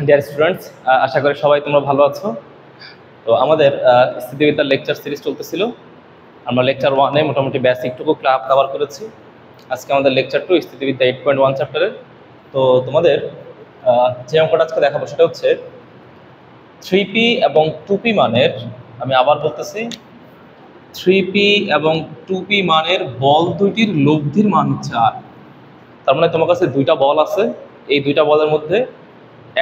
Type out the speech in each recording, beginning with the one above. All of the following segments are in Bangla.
ডিয়ার স্টুডেন্টস, আশা করি সবাই তোমরা ভালো আছো। তো আমাদের স্থিতিবিদ্যার লেকচার সিরিজ চলতেছিল। আমরা লেকচার 1-এ মোটামুটি বেসিকটুকু কভার করেছি। আজকে আমাদের লেকচার 2 স্থিতিবিদ্যা 8.1 চ্যাপ্টারের। তো তোমাদের যে অঙ্কটা আজকে দেখাবো সেটা হচ্ছে 3p এবং 2p মানের, আমি আবার বলতেছি, 3p এবং 2p মানের বল দুইটির লব্ধির মান হচ্ছে আর। তার মানে তোমার কাছে দুইটা বল আছে, এই দুইটা বলের মধ্যে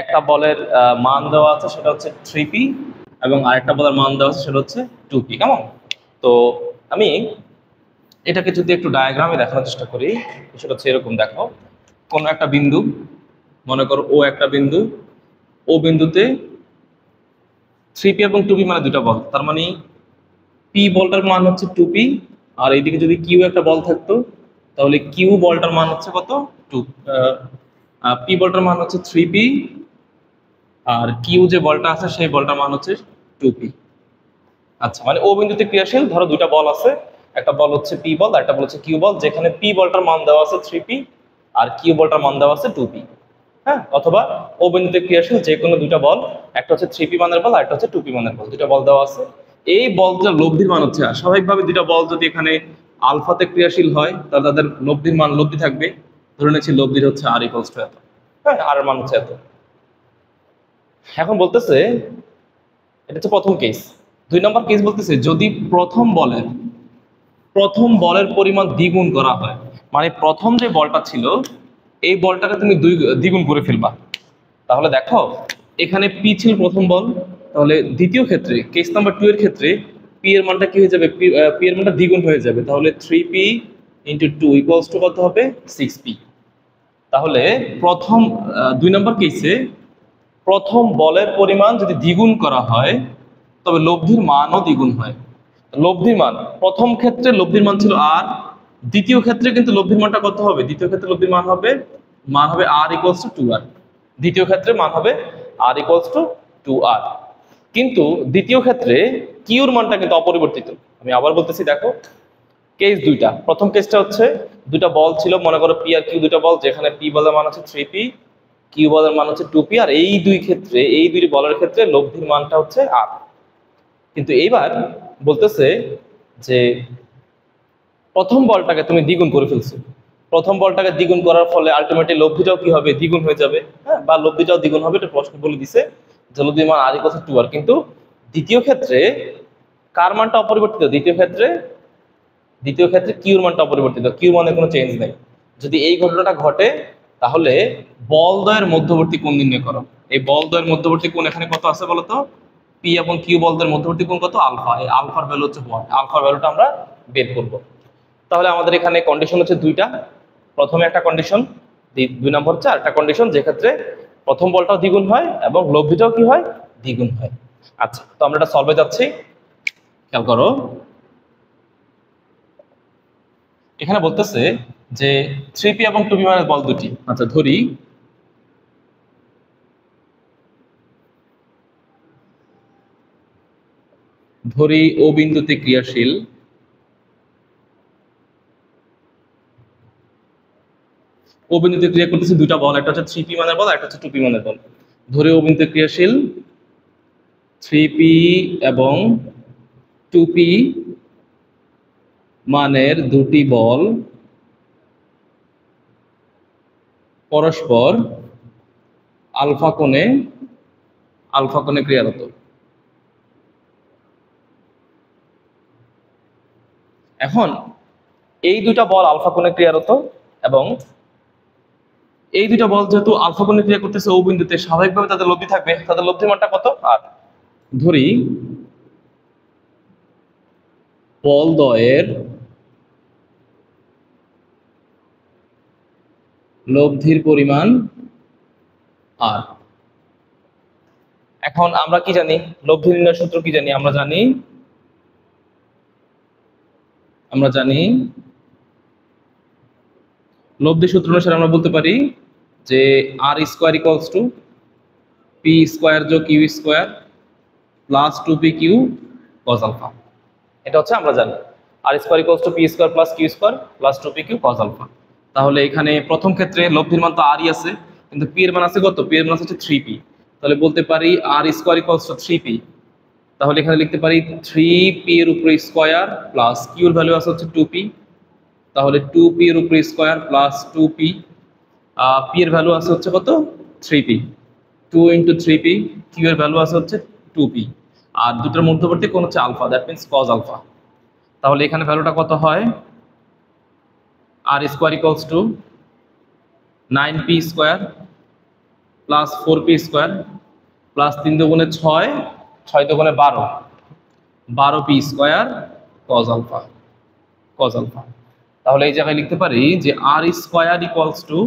একটা বলের মান দেওয়া আছে সেটা হচ্ছে 3p এবং আরেকটা বলের মান দেওয়া আছে সেটা হচ্ছে 2p। কেমন? তো আমি এটাকে যদি একটু ডায়াগ্রামে দেখানোর চেষ্টা করি, সেটা হচ্ছে এরকম। দেখো, কোনো একটা বিন্দু, মনে করো ও একটা বিন্দু, ও বিন্দুতে 3p এবং 2p মানে দুটা বল। তার মানে p বলটার মান হচ্ছে 2p, আর এইদিকে যদি q একটা বল থাকতো তাহলে q বলটার মান হচ্ছে কত? 2। p বলটার মান হচ্ছে 3p, আর কিউ যে বলটা আছে সেই বলটার মান হচ্ছে 2p। আচ্ছা, মানে ও বিন্দুতে ক্রিয়াশীল ধরো দুইটা বল আছে, একটা বল হচ্ছে পি বল আর একটা বল হচ্ছে কিউ বল, যেখানে পি বলটার মান দেওয়া আছে 3p আর কিউ বলটার মান দেওয়া আছে 2p। হ্যাঁ, অথবা ও বিন্দুতে ক্রিয়াশীল যে কোনো দুইটা বল, একটা হচ্ছে 3p মানের বল আর একটা হচ্ছে 2p মানের বল, দুইটা বল দেওয়া আছে। এই বলটার লব্ধির মান হচ্ছে আর। স্বাভাবিকভাবে দুইটা বল যদি এখানে আলফাতে ক্রিয়াশীল হয় তাহলে তাদের লব্ধির মান লব্ধি থাকবে। ধরে নিচ্ছি লব্ধির হচ্ছে আর ইকুয়ালস টু এত। হ্যাঁ, আর এর মান হচ্ছে এত। এখন বলতেছে এটা হচ্ছে প্রথম কেস। 2 নম্বর কেস বলতেছে যদি প্রথম বলের পরিমাণ দ্বিগুণ করা হয়, মানে প্রথম যে বলটা ছিল এই বলটাকে তুমি দ্বিগুণ করে ফেলবা। তাহলে দেখো, এখানে পি ছিল প্রথম বল, তাহলে দ্বিতীয় ক্ষেত্রে কেস নাম্বার 2 এর ক্ষেত্রে পি এর মানটা কি হয়ে যাবে? পি এর মানটা দ্বিগুণ হয়ে যাবে। তাহলে 3p × 2 ইকুয়ালস টু কত হবে? 6p। তাহলে প্রথম 2 নম্বর কেসে প্রথম বলের পরিমাণ যদি দ্বিগুণ করা হয় তবে লব্ধির মানও দ্বিগুণ হয়। লব্ধির মান প্রথম ক্ষেত্রে লব্ধির মান ছিল আর, দ্বিতীয় ক্ষেত্রে কিন্তু লব্ধির মানটা কত হবে? দ্বিতীয় ক্ষেত্রে লব্ধির মান হবে আর ইকুয়ালস টু 2r। দ্বিতীয় ক্ষেত্রে মান হবে আর ইকুয়ালস টু 2r। কিন্তু দ্বিতীয় ক্ষেত্রে কিউর মানটা কিন্তু অপরিবর্তিত। আমি আবার বলতেছি, দেখো কেস দুইটা। প্রথম কেসটা হচ্ছে দুটা বল ছিল, মনে করো পি আর কিউ দুটা বল, যেখানে পি বলের মান হচ্ছে 3p, কিউ বলের মান হচ্ছে 2p, আর এই দুই বলের ক্ষেত্রে লব্ধির মানটা হচ্ছে আর। কিন্তু এইবার বলতেছে যে প্রথম বলটাকে তুমি দ্বিগুণ করে ফেলছো, প্রথম বলটাকে দ্বিগুণ করার ফলে আলটিমেটলি লব্ধিটাও কি হবে? দ্বিগুণ হয়ে যাবে। হ্যাঁ, বা লব্ধিটাও দ্বিগুণ হবে, এটা প্রশ্ন বলে দিছে যে লব্ধির মান আর ইকুয়ালস টু 2r। কিন্তু দ্বিতীয় ক্ষেত্রে কার মানটা অপরিবর্তিত? দ্বিতীয় ক্ষেত্রে কিউর মানটা অপরিবর্তিত, কিউ মানে কোনো চেঞ্জ নেই। যদি এই ঘটনাটা ঘটে তাহলে বল দ্বয়ের মধ্যবর্তী কোণ নির্ণয় করো। এই বল দ্বয়ের মধ্যবর্তী কোণ এখানে কত আছে বলতো? পি এবং কিউ বল দ্বয়ের মধ্যবর্তী কোণ কত? আলফা। এই আলফার ভ্যালু হচ্ছে 1। আলফার ভ্যালুটা আমরা বের করব। তাহলে আমাদের এখানে কন্ডিশন হচ্ছে দুইটা। প্রথমে একটা কন্ডিশন, 2 নম্বর হচ্ছে আরেকটা কন্ডিশন, যে ক্ষেত্রে প্রথম বলটাও দ্বিগুণ হয় এবং লব্ধিটাও কি হয়? দ্বিগুণ হয়। আচ্ছা, তো আমরা এটা সলভে যাচ্ছি। খেয়াল করো, এখানে বলতেছে যে 3p এবং 2p মানের বল দুটি। আচ্ছা, ধরি ও বিন্দুতে ক্রিয়াশীল ও বিন্দুতে ক্রিয়া করতেছে দুটা বল, একটা হচ্ছে 3p মানের বল আর একটা হচ্ছে 2p মানের বল। ধরি ও বিন্দুতে ক্রিয়াশীল 3p এবং 2p মানের দুটি বল পরস্পর আলফা কোণে ক্রিয়ারত। এখন এই দুটা বল আলফা কোণে ক্রিয়ারত এবং এই দুটা বল যেহেতু আলফা কোণে ক্রিয়া করতেছে ও বিন্দুতে, স্বাভাবিকভাবে তাদের লব্ধি থাকবে। তাদের লব্ধির মানটা কত? আর। ধরি বল দ্বয়ের লব্ধির পরিমাণ আর। এখন আমরা কি জানি? লব্ধি নির্ণয়ের সূত্র কি জানি? আমরা জানি লব্ধি সূত্র অনুসারে আমরা বলতে পারি যে আর square equals to P square যোগ Q square plus 2p Q cos alpha. এটা হচ্ছে আমরা জানি R square equals to P square plus Q square plus 2p Q cos alpha. তাহলে এখানে প্রথম ক্ষেত্রে লব্ধির মান তো আরই আছে, কিন্তু পি এর মান আছে কত? পি এর মান হচ্ছে 3p। তাহলে বলতে পারি r square equals to 3p। তাহলে এখানে লিখতে পারি 3p এর উপরে স্কোয়ার প্লাস কিউর ভ্যালু আছে হচ্ছে 2p, তাহলে 2p এর উপরে স্কোয়ার প্লাস 2p, p এর ভ্যালু আছে হচ্ছে কত 3p, 2 ইন্টু 3p, কিউ এর ভ্যালু আছে হচ্ছে 2p, আর দুটোর মধ্যবর্তী কোণ হচ্ছে alpha, that means cos alpha. তাহলে এখানে ভ্যালুটা কত হয়, আর square equals to 9p square plus 4p square plus 3 দুগুণে 6, 6 দুগুণে 12, 12p square cos alpha, cos alpha. তাহলে এই জায়গায় লিখতে পারি যে আর square equals to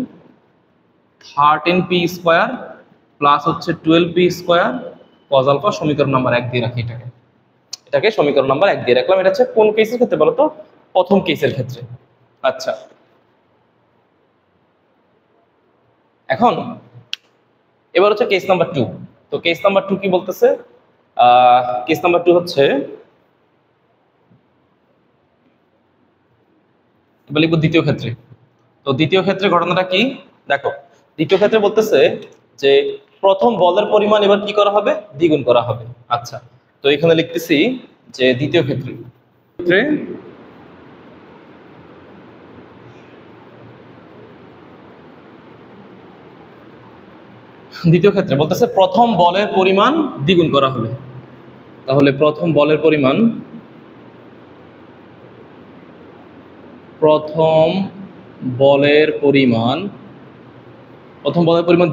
13p square plus হচ্ছে 12p স্কোয়ার কজ আলফা, সমীকরণ নাম্বার 1 দিয়ে রাখি এটাকে, এটাকে সমীকরণ নাম্বার 1 দিয়ে রাখলাম। এটা হচ্ছে কোন কেসের ক্ষেত্রে বলো তো, প্রথম কেসের ক্ষেত্রে। আচ্ছা, এখন এবার হচ্ছে কেস নাম্বার 2। তো কেস নাম্বার 2 কি বলতেছে, কেস নাম্বার 2 হচ্ছে, এবার লিখবো দ্বিতীয় ক্ষেত্রে। তো দ্বিতীয় ক্ষেত্রে ঘটনাটা কি দেখো, দ্বিতীয় ক্ষেত্রে বলতেছে যে প্রথম বলের পরিমাণ এবার কি করা হবে, দ্বিগুণ করা হবে। আচ্ছা, তো এখানে লিখতেছি যে দ্বিতীয় ক্ষেত্রে দ্বিতীয় ক্ষেত্রে বলতেছে প্রথম বলের পরিমাণ দ্বিগুণ করা হবে। তাহলে প্রথম বলের পরিমাণ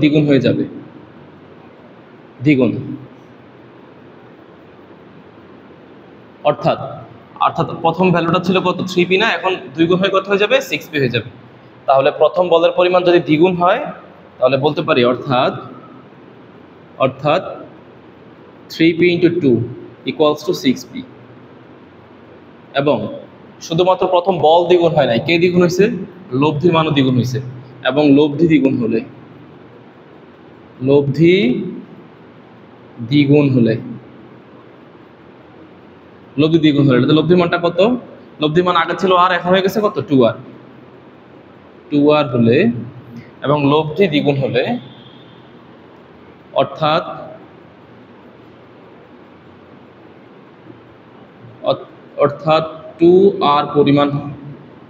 দ্বিগুণ হয়ে যাবে, দ্বিগুণ, অর্থাৎ প্রথম ভ্যালুটা ছিল কত 3p না, এখন 2 গুণ হয়ে কত হয়ে যাবে 6p হয়ে যাবে। তাহলে প্রথম বলের পরিমাণ যদি দ্বিগুণ হয় তাহলে বলতে পারি অর্থাৎ 3p into 2 equals two 6p। এবং শুধুমাত্র প্রথম বল দ্বিগুণ হয় নাই, কে দ্বিগুণ হয়েছে, লব্ধির মানও দ্বিগুণ হয়েছে। এবং লব্ধি দ্বিগুণ হলে লব্ধির মানটা কত, লব্ধির মান আগে ছিল আর, এখন হয়ে গেছে কত 2r, 2r হলে এবং লব্ধি দ্বিগুণ হলে অর্থাৎ 2r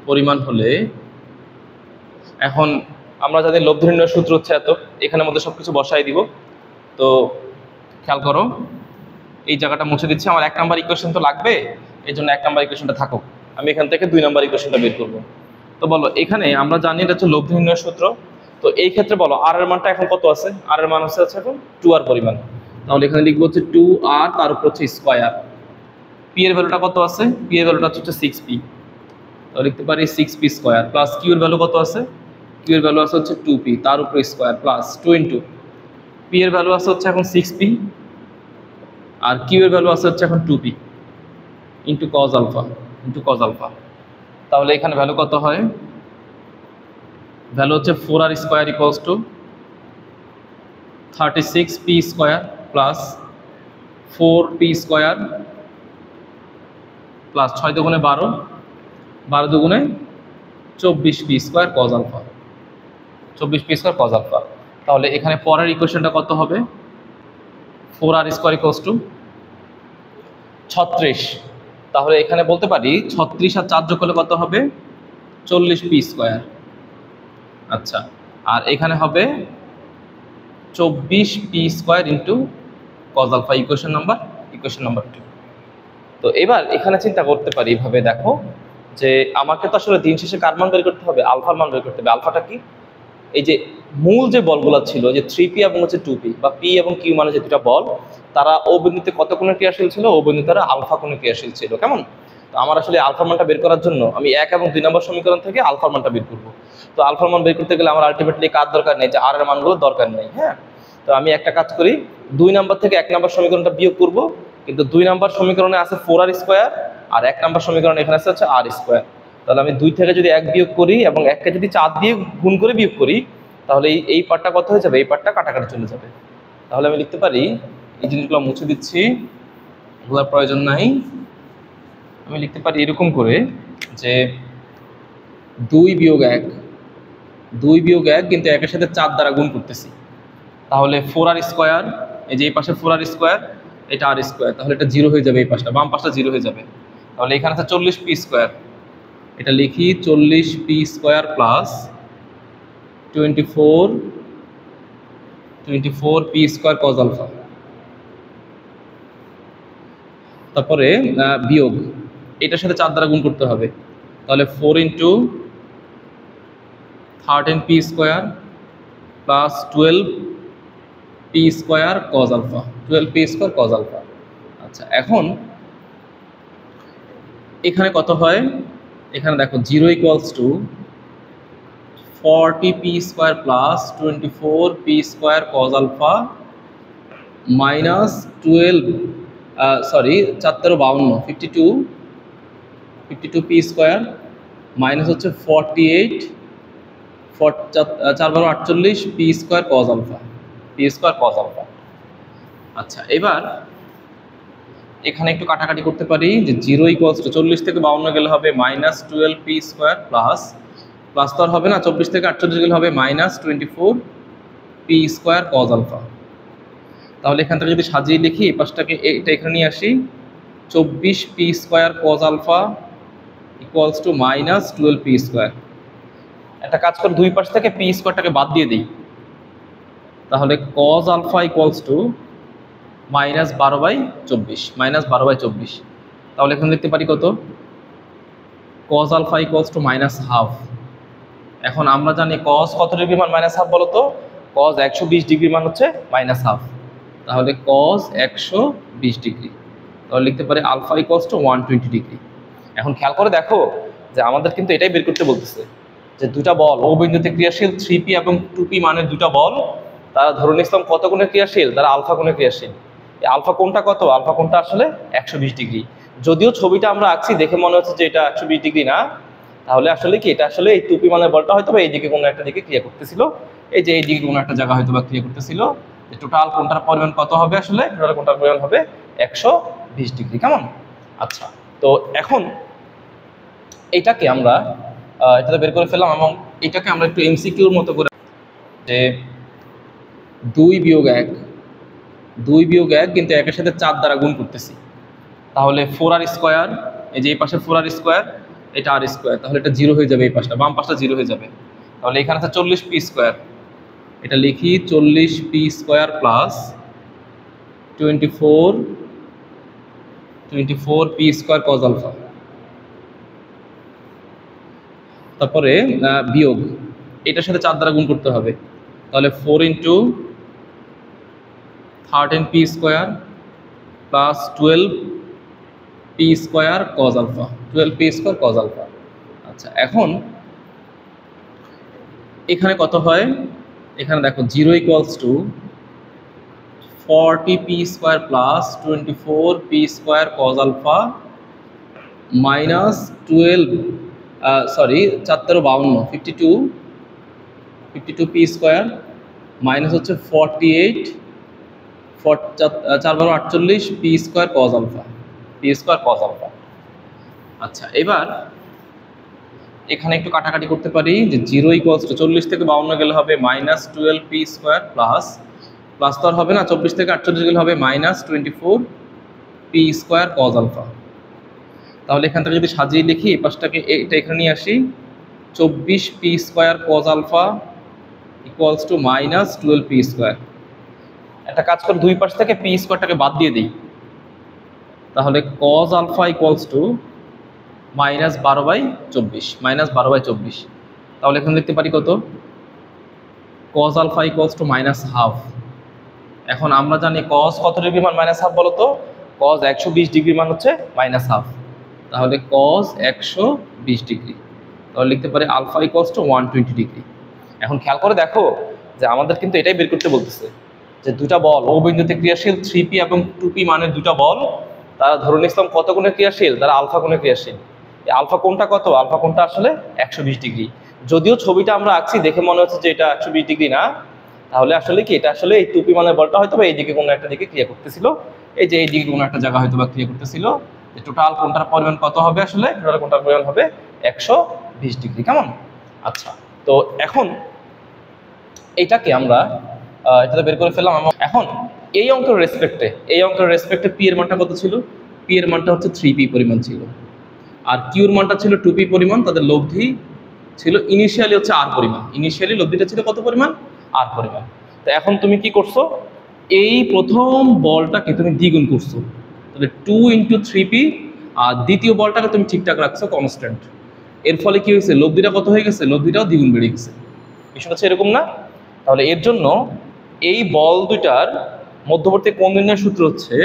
পরিমাণ হলে, এখন আমরা জানি লব্ধি নির্ণয়ের সূত্র হচ্ছে এত, এখানের মধ্যে সবকিছু বসাই দিব। তো খেয়াল করো, এই জায়গাটা মুছে দিচ্ছি, আমার 1 নাম্বার ইকুয়েশন তো লাগবে, এই জন্য 1 নাম্বার ইকুয়েশনটা থাকুক, আমি এখান থেকে 2 নাম্বার ইকুয়েশনটা বের করবো। তো বলো, এখানে আমরা জানি এটা হচ্ছে লব্ধি নির্ণয়ের সূত্র। তো এই ক্ষেত্রে বলো আর এর মানটা এখন কত আছে, আর এর মান হচ্ছে এখন 2r পরিমাণ। তাহলে এখানে লিখবো হচ্ছে 2r, তার উপর হচ্ছে স্কোয়ার। p এর ভ্যালুটা কত আছে, p এর ভ্যালুটা হচ্ছে 6p, তো লিখতে পারি 6p স্কোয়ার প্লাস q এর ভ্যালু কত আছে, q এর ভ্যালু আছে হচ্ছে 2p, তার উপর স্কোয়ার প্লাস 2 ইন্টু p এর ভ্যালু আছে হচ্ছে এখন 6p, আর q এর ভ্যালু আছে হচ্ছে এখন 2p ইন্টু কজ আলফা। তাহলে এখানে ভ্যালু কত হয়, ভ্যালু হচ্ছে 4r square equals to 36p square plus 4p square plus 6 দুগুণে 12, 12 দুগুণে 24p square cos alpha, 24p square cos alpha. তাহলে এখানে পরের ইকুয়েশনটা কত হবে, 4r স্কোয়ার ইকুয়ালস টু 36। তাহলে এখানে বলতে পারি 36 আর 4 যোগ করলে কত হবে, 40p স্কোয়ার। আচ্ছা, আর এখানে হবে 24p square into cos alpha, equation number 2। তো এবার এখানে চিন্তা করতে পারি এভাবে, দেখো যে আমাকে তো আসলে দিন শেষে কার মান বের করতে হবে, আলফার মান বের করতে হবে। আলফাটা কি, এই যে মূল যে বলগুলো ছিল যে 3p এবং হচ্ছে 2p, বা p এবং q মানে যে দুটা বল, তারা ও বিন্দুতে কত কোণে ক্রিয়াশীল ছিল, ও বিন্দুতে তারা আলফা কোণে ক্রিয়াশীল ছিল। কেমন, তো আমার আসলে আলফার মানটা বের করার জন্য আমি 1 এবং 2 নম্বর সমীকরণ থেকে আলফার মানটা বের করবো। তো আলফার মান বের করতে গেলে আমার আলটিমেটলি কার দরকার নেই, যে আর এর মানগুলো দরকার নেই। হ্যাঁ, তো আমি একটা কাজ করি, 2 নাম্বার থেকে 1 নাম্বার সমীকরণটা বিয়োগ করব, কিন্তু 2 নাম্বার সমীকরণে আছে 4r স্কোয়ার, আর 1 নাম্বার সমীকরণ এখানে আছে হচ্ছে r স্কোয়ার। তাহলে আমি 2 থেকে যদি 1 বিয়োগ করি এবং 1কে যদি 4 দিয়ে গুণ করে বিয়োগ করি, তাহলে এই পার্টটা কত হয়ে যাবে, এই পার্টটা কাটাকাটি চলে যাবে। তাহলে আমি লিখতে পারি, এই জিনিসগুলো মুছে দিচ্ছি, এগুলোর প্রয়োজন নাই। আমি লিখতে পারি এরকম করে যে 2 বিয়োগ 1 কিন্তু 1 এর সাথে 4 দ্বারা গুণ করতেছি, তাহলে 4r স্কোয়ার, এই যে এই পাশে 4r স্কোয়ার, এটা r স্কোয়ার, তাহলে এটা 0 হয়ে যাবে, এই পাশটা বাম পাশটা 0 হয়ে যাবে। তাহলে এখানে আছে 40p স্কোয়ার, এটা লিখি 40p square plus 24p square cos alpha. তারপরে বিয়োগ, এটার সাথে 4 দ্বারা গুণ করতে হবে, তাহলে 4 into 13p square plus 12p square cos alpha, 12p square cos alpha. আচ্ছা, এখন এখানে কত হয়, এখানে দেখো 0 equals to 40p square plus 24p square cos alpha minus 12 sorry 4 × 52 52p square minus হচ্ছে 48 4 48p square cos alpha, P square cos alpha. আচ্ছা, এবার এখানে একটু কাটাকাটি করতে পারি, যে 0 ইকুয়ালস টু 40 থেকে 52 গেলে হবে minus 12p square plus plus তো আর হবে না, 24 থেকে 48 গেলে হবে minus 24p square cos alpha. তাহলে এখান থেকে যদি সাজিয়ে লিখি, এই পাশটাকে এটা এখানে নিয়ে আসি, 24p square cos alpha equals to minus 12p square. একটা কাজ করে দুই পাশ থেকে পি স্কোয়ারটাকে বাদ দিয়ে দিই, তাহলে cos alpha equals to minus 12/24, minus 12/24। তাহলে এখানে লিখতে পারি কত, cos alpha equals to minus half. এখন আমরা জানি কজ কত ডিগ্রি মান মাইনাস হাফ বলো তো, কজ 120 ডিগ্রি মান হচ্ছে মাইনাস হাফ, তাহলে কজ 120 ডিগ্রি। তাহলে লিখতে পারি আলফা ইকুয়ালস টু 120 ডিগ্রি। এখন খেয়াল করে দেখো যে আমাদের কিন্তু এটাই বের করতে বলতেছে যে দুটা বল ও বিন্দুতে ক্রিয়াশীল 3p এবং 2p মানের দুটা বল, তারা ধরে নিলাম কত গুণে ক্রিয়াশীল, তারা আলফা গুণে ক্রিয়াশীল। এই আলফা কোণটা কত, আলফা কোণটা আসলে 120 ডিগ্রি। যদিও ছবিটা আমরা আঁকছি দেখে মনে হচ্ছে যে এটা 120 ডিগ্রি না, তাহলে আসলে কি এটা আসলে এই 2p মানের বলটা হয়তো এই দিকে কোনো একটা দিকে ক্রিয়া করতেছিল, এই যে এই দিকে কোনো একটা জায়গা হয়তো বা ক্রিয়া করতেছিল। টোটাল কোণটার পরিমাণ কত হবে, আসলে টোটাল কোণটার পরিমাণ হবে 120 ডিগ্রি। কেমন? আচ্ছা, তো এখন এটাকে আমরা এটাতে বের করে ফেললাম, এবং এটাকে আমরা একটু এমসিকিউর মতো করে, যে 2 - 1 কিন্তু একের সাথে 4 দ্বারা গুণ করতেছি, তাহলে 4r স্কোয়ার, এই যে এই পাশে 4r স্কোয়ার, এটা r স্কোয়ার, তাহলে এটা 0 হয়ে যাবে, এই পাশটা বাম পাশটা 0 হয়ে যাবে। তাহলে এখানে আছে 40p স্কোয়ার, এটা লিখি 40p square plus 24p square cos alpha. তারপরে বিয়োগ, এটার সাথে 4 দ্বারা গুণ করতে হবে, তাহলে 4 into 13p square plus 12p square cos alpha, 12p square cos alpha. আচ্ছা, এখন এখানে কত হয়, এখানে দেখো 0 equals to 40p square plus 24p square cos alpha minus 52p square minus হচ্ছে 48 4 × 48p square cos alpha, P square cos alpha. আচ্ছা, এবার এখানে একটু কাটাকাটি করতে পারি, যে 0 ইকুয়ালস টু 40 থেকে 52 গেলে হবে minus 12p square plus plus তো আর হবে না, 24 থেকে 48 গেলে হবে minus 24p square cos alpha. তাহলে এখান থেকে যদি সাজিয়ে লিখি, এই পাশটাকে এটা এখানে নিয়ে আসি, 24p square cos alpha equals to minus 12p square. একটা কাজ করে দুই পাশ থেকে পি স্কোয়ারটাকে বাদ দিয়ে দিই, তাহলে cos alpha equals to minus 12/24, minus 12/24। তাহলে এখন লিখতে পারি কত, cos alpha equals to minus half. এখন আমরা জানি কজ কত ডিগ্রি মান মাইনাস হাফ বলো তো, কজ 120 ডিগ্রি মান হচ্ছে মাইনাস হাফ, তাহলে কজ 120 ডিগ্রি। তাহলে লিখতে পারি আলফা ইকুয়ালস টু 120 ডিগ্রি। এখন খেয়াল করে দেখো যে আমাদের কিন্তু এটাই বের করতে বলতেছে যে দুটা বল ও বিন্দুতে ক্রিয়াশীল 3p এবং 2p মানের দুটা বল, তারা ধরে নিলাম কত গুণে ক্রিয়াশীল, তারা আলফা গুণে ক্রিয়াশীল। এই আলফা কোণটা কত, আলফা কোণটা আসলে 120 ডিগ্রি। যদিও ছবিটা আমরা আঁকছি দেখে মনে হচ্ছে যে এটা 120 ডিগ্রি না, তাহলে আসলে কি এটা আসলে এই 2p মানের বলটা হয়তো বা এই দিকে কোনো একটা দিকে ক্রিয়া করতেছিল, এই যে এই দিকে কোনো একটা জায়গা হয়তো বা ক্রিয়া করতেছিল। যে টোটাল কোণটার পরিমাণ কত হবে, আসলে টোটাল কোণটার পরিমাণ হবে 120 ডিগ্রি। কেমন? আচ্ছা, তো এখন এটাকে আমরা এটা তো বের করে ফেললাম। এখন এই অঙ্কের রেসপেক্টে পি এর মানটা কত ছিল? পি এর মানটা হচ্ছে 3p পরিমাণ ছিল, আর কিউর মানটা ছিল 2p পরিমাণ। তাদের লব্ধি ছিল ইনিশিয়ালি হচ্ছে আর পরিমাণ, ইনিশিয়ালি লব্ধিটা ছিল কত পরিমাণ? আর পরিমাণ। তো এখন তুমি কি করছো, এই প্রথম বলটাকে তুমি দ্বিগুণ করছো, তাহলে 2 × 3p, আর দ্বিতীয় বলটাকে তুমি ঠিকঠাক রাখছো কনস্ট্যান্ট। এর ফলে কি হয়েছে, লব্ধিটা কত হয়ে গেছে? লব্ধিটাও দ্বিগুণ বেড়ে গেছে। বিষয়টা হচ্ছে এরকম না? তাহলে এর জন্য এই বল দুইটার মধ্যবর্তী কোণ নির্ণয়ের সূত্র হচ্ছে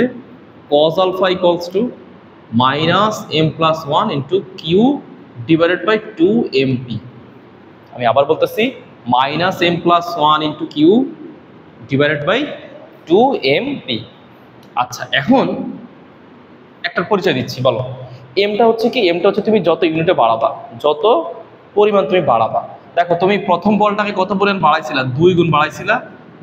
cos α = -m+1 × q / 2mp। আমি আবার বলতেছি -m+1 × q / 2mp। আচ্ছা, এখন একটা পরিচয় দিচ্ছি, বলো এমটা হচ্ছে কি? এমটা হচ্ছে তুমি যত ইউনিটে বাড়াবা, যত পরিমাণ তুমি বাড়াবা। দেখো তুমি প্রথম বলটাকে কত পরিমাণ বাড়াইছিলা? 2 গুণ বাড়াইছিলা,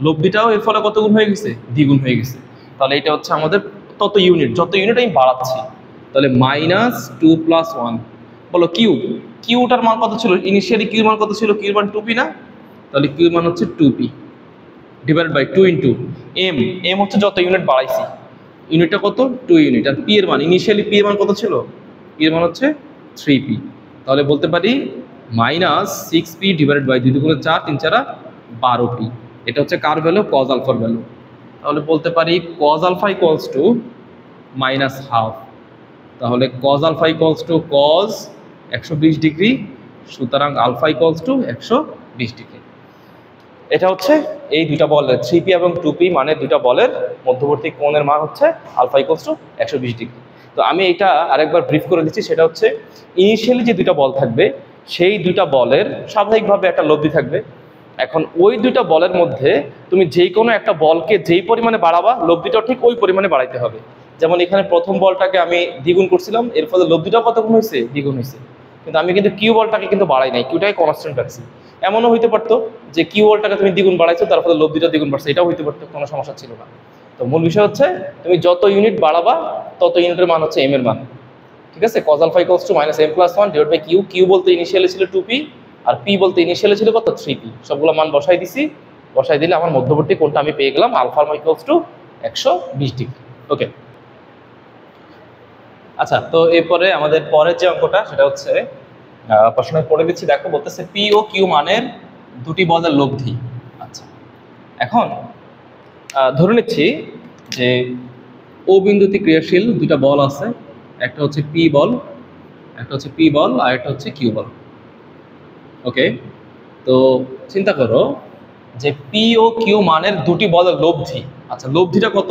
লব্ধিটাও এর ফলে কত গুণ হয়ে গেছে? দ্বিগুণ হয়ে গেছে। তাহলে এটা হচ্ছে আমাদের তত ইউনিট, যত ইউনিট আমি বাড়াচ্ছি। তাহলে -2 + 1, বলো কিউটার মান কত ছিল? ইনিশিয়ালি কিউর মান কত ছিল? কিউর মান 2p না? তাহলে কিউর মান হচ্ছে 2p / 2 × এম হচ্ছে যত ইউনিট বাড়াইছি, ইউনিটটা কত? 2 ইউনিট। আর পি এর মান, ইনিশিয়ালি পি এর মান কত ছিল? পি এর মান হচ্ছে 3p। তাহলে বলতে পারি -6p / 2 × 4, 3 × 4 12p। এটা হচ্ছে কার ভ্যালু? cos α এর ভ্যালু। তাহলে বলতে পারি cos α = -12। তাহলে cos α = cos 120 ডিগ্রি, সুতরাং α = 120 ডিগ্রি। এটা হচ্ছে এই দুইটা বলের 3p এবং 2p মানে দুইটা বলের মধ্যবর্তী কোণের মান হচ্ছে α = 120 ডিগ্রি। তো আমি এটা আরেকবার ব্রিফ করে দিচ্ছি, সেটা হচ্ছে ইনিশিয়ালি যে দুইটা বল থাকবে, সেই দুইটা বলের স্বাভাবিকভাবে একটা লব্ধি থাকবে। এখন ওই দুইটা বলের মধ্যে তুমি যেই কোনো একটা বলকে যেই পরিমাণে বাড়াবা, লব্ধিটাও ঠিক ওই পরিমাণে বাড়াইতে হবে। যেমন এখানে প্রথম বলটাকে আমি দ্বিগুণ করছিলাম, এর ফলে লব্ধিটাও কত গুণ হয়েছে? দ্বিগুণ হয়েছে। কিন্তু আমি কিন্তু কিউ বলটাকে কিন্তু বাড়াই নাই, কিউটাকে কনস্ট্যান্ট রাখছি। এমনও হইতে পারতো যে কিউ বলটাকে তুমি দ্বিগুণ বাড়াইছো, তার ফলে লব্ধিটা দ্বিগুণ বাড়ছে, এটাও হইতে পারতো, কোনো সমস্যা ছিল না। তো মূল বিষয় হচ্ছে তুমি যত ইউনিট বাড়াবা তত ইউনিটের মান হচ্ছে এম এর মান। ঠিক আছে? cos α = -m+1 / q। কিউ বলতে ইনিশিয়ালি ছিল 2p, আর p বলতে ইনিশিয়ালি ছিল কত? 3p। সবগুলো মান বসাই দিছি, বসাই দিলে আমার মধ্যবর্তী কোণটা আমি পেয়ে গেলাম α = 120 ডিগ্রি। ওকে, আচ্ছা, তো এরপরে আমাদের পরের যে অঙ্কটা, সেটা হচ্ছে প্রশ্ন পড়ে দিচ্ছি। দেখো, বলতেছে পি ও কিউ মানের দুটি বলের লব্ধি। আচ্ছা, এখন ধরে নিচ্ছি যে ও বিন্দুতে ক্রিয়াশীল দুইটা বল আছে, একটা হচ্ছে পি বল, আর একটা হচ্ছে কিউ বল। ওকে, তো চিন্তা করো যে পি ও কিউ মানের দুটি বলের লব্ধি। আচ্ছা, লব্ধিটা কত?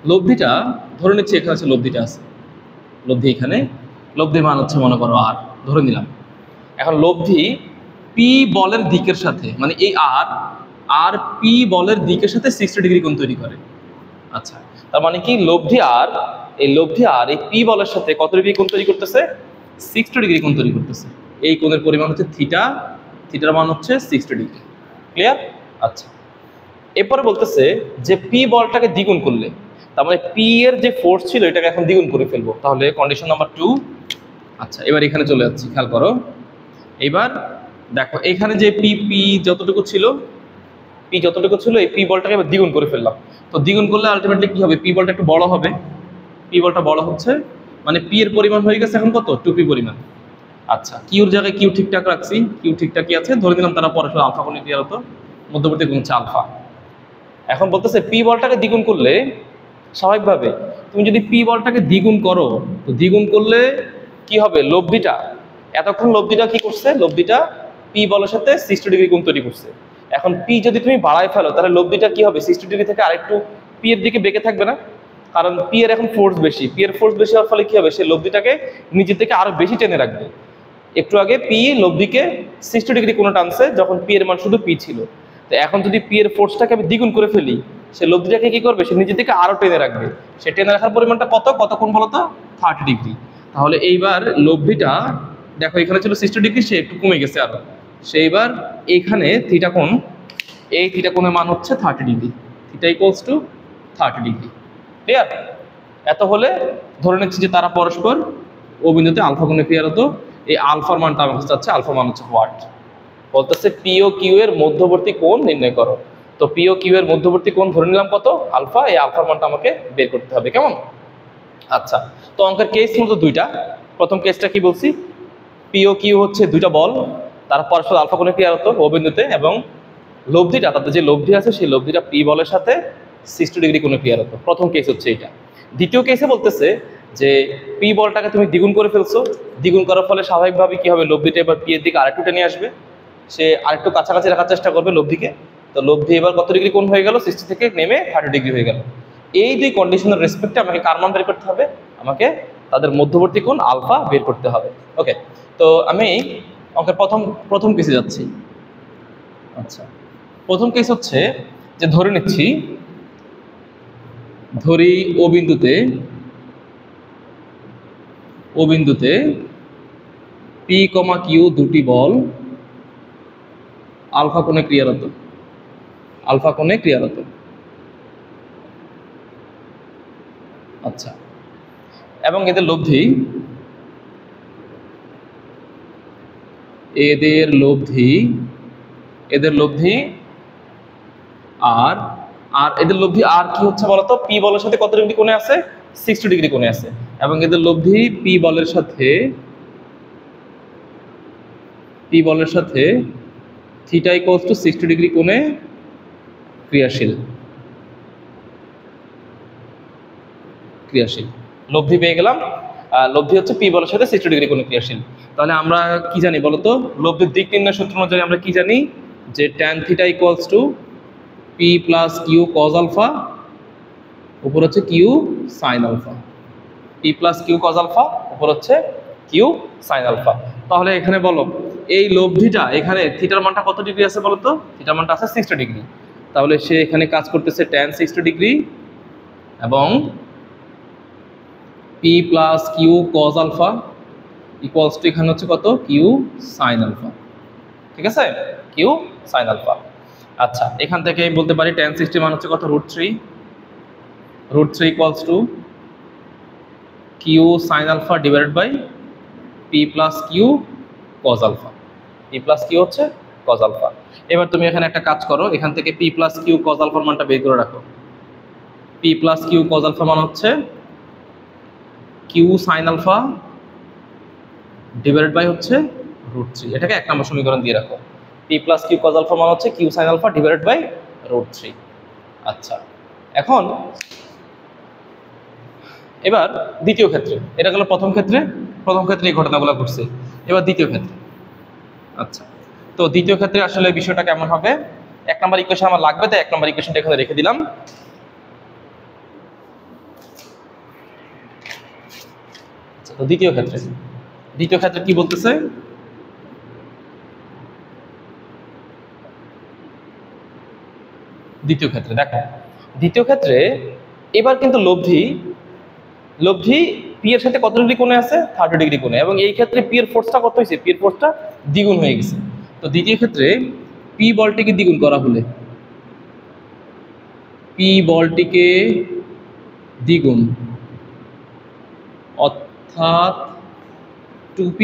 লব্ধিটা ধরে নিচ্ছি এখানে আছে, লব্ধিটা আছে, লব্ধি এখানে, লব্ধির মান হচ্ছে মনে করো আর, ধরে নিলাম। এখন লব্ধি পি বলের দিকের সাথে, মানে এই আর পি বলের দিকের সাথে 60 ডিগ্রি কোণ তৈরি করে। আচ্ছা, তার মানে কি লব্ধি আর এই পি বলের সাথে কত ডিগ্রি কোণ তৈরি করতেছে? 60 ডিগ্রি কোণ তৈরি করতেছে। এই কোণের পরিমাণ হচ্ছে থিটা, থিটার মান হচ্ছে 60 ডিগ্রি। ক্লিয়ার? আচ্ছা, এরপরে বলতেছে যে পি বলটাকে দ্বিগুণ করলে, তার মানে পি এর যে ফোর্স ছিল এটাকে এখন দ্বিগুণ করে ফেলবো। তাহলে কন্ডিশন নাম্বার 2। আচ্ছা, এবার এখানে চলে যাচ্ছি, খেয়াল করো। এবার দেখো এখানে যে পি যতটুকু ছিল, এই পি বলটাকে এবার দ্বিগুণ করে ফেললাম। তো দ্বিগুণ করলে আলটিমেটলি কি হবে? পি বলটা একটু বড় হবে। পি বলটা বড় হচ্ছে মানে পি এর পরিমাণ হয়ে গেছে এখন কত? 2p পরিমাণ। আচ্ছা, কিউর জায়গায় কিউ ঠিকঠাক রাখছি, কিউ ঠিকঠাকই আছে, ধরে নিলাম তারা পরস্পর আলফা কোণে ক্লিয়ার হতো, মধ্যবর্তী কোণ হচ্ছে আলফা। এখন বলতেছে পি বলটাকে দ্বিগুণ করলে, স্বাভাবিকভাবে তুমি যদি পি বলটাকে দ্বিগুণ করো, তো দ্বিগুণ করলে কি হবে? লব্ধিটা, এতক্ষণ লব্ধিটা কি করছে? লব্ধিটা পি বলের সাথে 60 ডিগ্রি কোণ তৈরি করছে। এখন পি যদি তুমি বাড়ায় ফেলো, তাহলে লব্ধিটা কি হবে? 60 ডিগ্রি থেকে আরেকটু পি এর দিকে বেঁকে থাকবে না? কারণ পি এর এখন ফোর্স বেশি, পি এর ফোর্স বেশি হওয়ার ফলে কি হবে? সে লব্ধিটাকে নিজের থেকে আরো বেশি টেনে রাখবে। একটু আগে পি লব্ধিকে 60 ডিগ্রি কোণে টানছে যখন পি এর মান শুধু পি ছিল। তো এখন যদি পি এর ফোর্সটাকে আমি দ্বিগুণ করে ফেলি, সে লব্ধিটাকে কি করবে? সে নিজের থেকে আরো টেনে রাখবে। সে টেনে রাখার পরিমাণটা কত কোণ বলো তো? 30 ডিগ্রি। তাহলে এইবার লব্ধিটা দেখো এখানে ছিল 60 ডিগ্রি, সে একটু কমে গেছে আরো। সে এবার এইখানে থিটা কোণ, এই থিটা কোণের মান হচ্ছে 30 ডিগ্রি। Theta = 30 degree. ক্লিয়ার? এত হলে ধরে নিচ্ছি যে তারা পরস্পর ও বিন্দুতে আলফা কোণে ক্লিয়ার হতো। এই আলফার মানটা আমাকে চাচ্ছে, আলফা মান হচ্ছে হোয়াট? বলতেছে পি ও কিউ এর মধ্যবর্তী কোণ নির্ণয় করো। তো পি ও কিউ এর মধ্যবর্তী কোণ ধরে নিলাম কত, আলফা। এই আলফার মানটা আমাকে বের করতে হবে, কেমন? আচ্ছা, তো অঙ্কের কেস মূলত দুইটা। প্রথম কেসটা কি বলছি, পি ও কিউ হচ্ছে দুইটা বল, তারা পরস্পর আলফা কোণে ক্রিয়ারত ও বিন্দুতে, এবং লব্ধিটা, তাদের যে লব্ধি আছে সেই লব্ধিটা পি বলের সাথে 60 ডিগ্রি কোণে ক্রিয়ারত। প্রথম কেস হচ্ছে এটা। দ্বিতীয় কেসে বলতেছে যে পি বলটাকে তুমি দ্বিগুণ করে ফেলছো, দ্বিগুণ করার ফলে স্বাভাবিকভাবে কি হবে, লব্ধিটা এবার পি এর দিকে আরেকটু টেনে আসবে, সে আরেকটু কাছাকাছি রাখার চেষ্টা করবে লব্ধিকে। তো লব্ধি এবার কত ডিগ্রি কোণ হয়ে গেল, 60 থেকে নেমে 30 ডিগ্রি হয়ে গেল। এই দুই কন্ডিশনের রেসপেক্টে আমাকে কার মান বের করতে হবে, আমাকে তাদের মধ্যবর্তী কোণ আলফা বের করতে হবে। ওকে, তো আমি অঙ্কের প্রথম কেসে যাচ্ছি। আচ্ছা, প্রথম কেস হচ্ছে যে ধরে নিচ্ছি, ধরি ও বিন্দুতে পি কমা কিউ দুটি বল আলফা কোণে ক্রিয়ারত। আচ্ছা, এবং এদের লব্ধি আর এদের লব্ধি আর কি হচ্ছে বলতো, পি বলের সাথে কত ডিগ্রি কোণে আছে, 60 ডিগ্রি কোণে আছে, এবং এদের লব্ধি পি বলের সাথে থিটা ইকুয়ালস টু 60 ডিগ্রি কোণে ক্রিয়াশীল। লব্ধি পেয়ে গেলাম, লব্ধি হচ্ছে পি বলের সাথে 60 ডিগ্রি কোণে ক্রিয়াশীল। তাহলে আমরা কি জানি বলতো, লব্ধির দিক নির্ণয় সূত্র অনুযায়ী আমরা কি জানি, যে tan theta equals to P plus Q cos alpha, উপর হচ্ছে Q sine alpha. P plus Q cos alpha, উপর হচ্ছে কিউ সাইন আলফা। তাহলে এখানে বলো, এই লব্ধিটা এখানে থিটার মানটা কত ডিগ্রি আছে বলতো, থিটার মানটা আছে 60 ডিগ্রি। তাহলে সে এখানে কাজ করতেছে tan 60 ডিগ্রি, এবং P plus Q cos alpha equals to এখানে হচ্ছে কত, কিউ সাইন আলফা। ঠিক আছে, কিউ সাইন আলফা। আচ্ছা, এখান থেকে বলতে পারি tan 60 মান হচ্ছে কত, √3 equals to Q sine alpha divided by P plus Q cos alpha. P plus Q হচ্ছে কজ আলফা। এবার তুমি এখানে একটা কাজ করো, এখান থেকে পি প্লাস কিউ কজ আলফার মানটা বের করে রাখো। P plus Q cos alpha মান হচ্ছে Q sine alpha divided by হচ্ছে √3। এটাকে 1 নম্বর সমীকরণ দিয়ে রাখো। P plus Q cos alpha মান হচ্ছে Q sine alpha divided by √3। আচ্ছা, এখন এবার দ্বিতীয় ক্ষেত্রে, এটা গেল প্রথম ক্ষেত্রে এই ঘটনাগুলো ঘটছে। এবার দ্বিতীয় ক্ষেত্রে। আচ্ছা, তো দ্বিতীয় ক্ষেত্রে আসলে বিষয়টা কেমন হবে, 1 নম্বর ইকুয়েশন আমার লাগবে, তাই 1 নম্বর ইকুয়েশনটা এখানে রেখে দিলাম। তো দ্বিতীয় ক্ষেত্রে কি বলতেছে, দ্বিতীয় ক্ষেত্রে এবার কিন্তু লব্ধি পি এর সাথে কত ডিগ্রি কোণে আছে, 30 ডিগ্রি কোণে, এবং এই ক্ষেত্রে পি এর ফোর্সটা কত হয়েছে, পি এর ফোর্সটা দ্বিগুণ হয়ে গেছে। তো দ্বিতীয় ক্ষেত্রে পি বলটিকে দ্বিগুণ করা হলে, অর্থাৎ 2p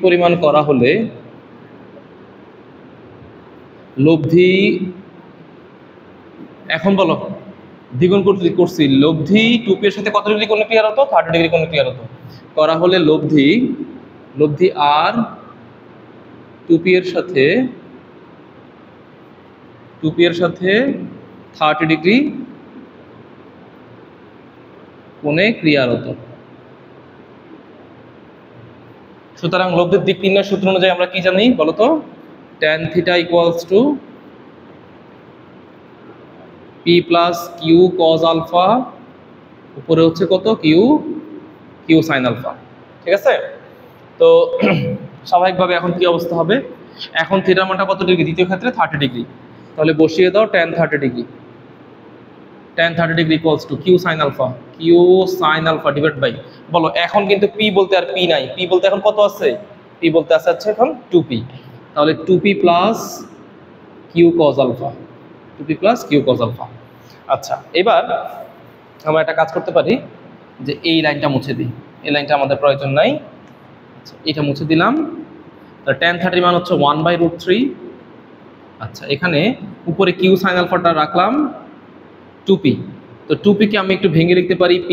পরিমাণ করা হলে লব্ধি, এখন বলো দ্বিগুণ করছি, লব্ধি 2p এর সাথে কত ডিগ্রি কোণে ক্লিয়ার হতো, 30 ডিগ্রি কোণে ক্লিয়ার হতো, করা হলে লব্ধি আর 2p এর সাথে 30 ডিগ্রি কোণে ক্রিয়ারত। সুতরাং লব্ধির দিক নির্ণয় সূত্র অনুযায়ী আমরা কি জানি বলতো, tan theta equals to P plus Q cos alpha, উপরে হচ্ছে কত, কিউ সাইন আলফা। ঠিক আছে, তো স্বাভাবিকভাবে এখন কি অবস্থা হবে, এখন থিটার মানটা কত ডিগ্রি, দ্বিতীয় ক্ষেত্রে 30 ডিগ্রি, তাহলে বসিয়ে দাও tan 30 degree equals to Q sine alpha divide by, বলো এখন কিন্তু পি বলতে আর পি নাই, পি বলতে এখন কত আছে, পি বলতে আছে এখন 2p, তাহলে 2p plus Q cos alpha. আচ্ছা, এবার আমরা একটা কাজ করতে পারি, যে এই লাইনটা মুছে দিই, এই লাইনটা আমাদের প্রয়োজন নাই। আচ্ছা, এটা মুছে দিলাম। tan 30 মান হচ্ছে 1/√3 আচ্ছা, এখানে উপরে কিউ সাইন আলফাটা রাখলাম 2p। তো 2p কে আমি একটু ভেঙে লিখতে পারি p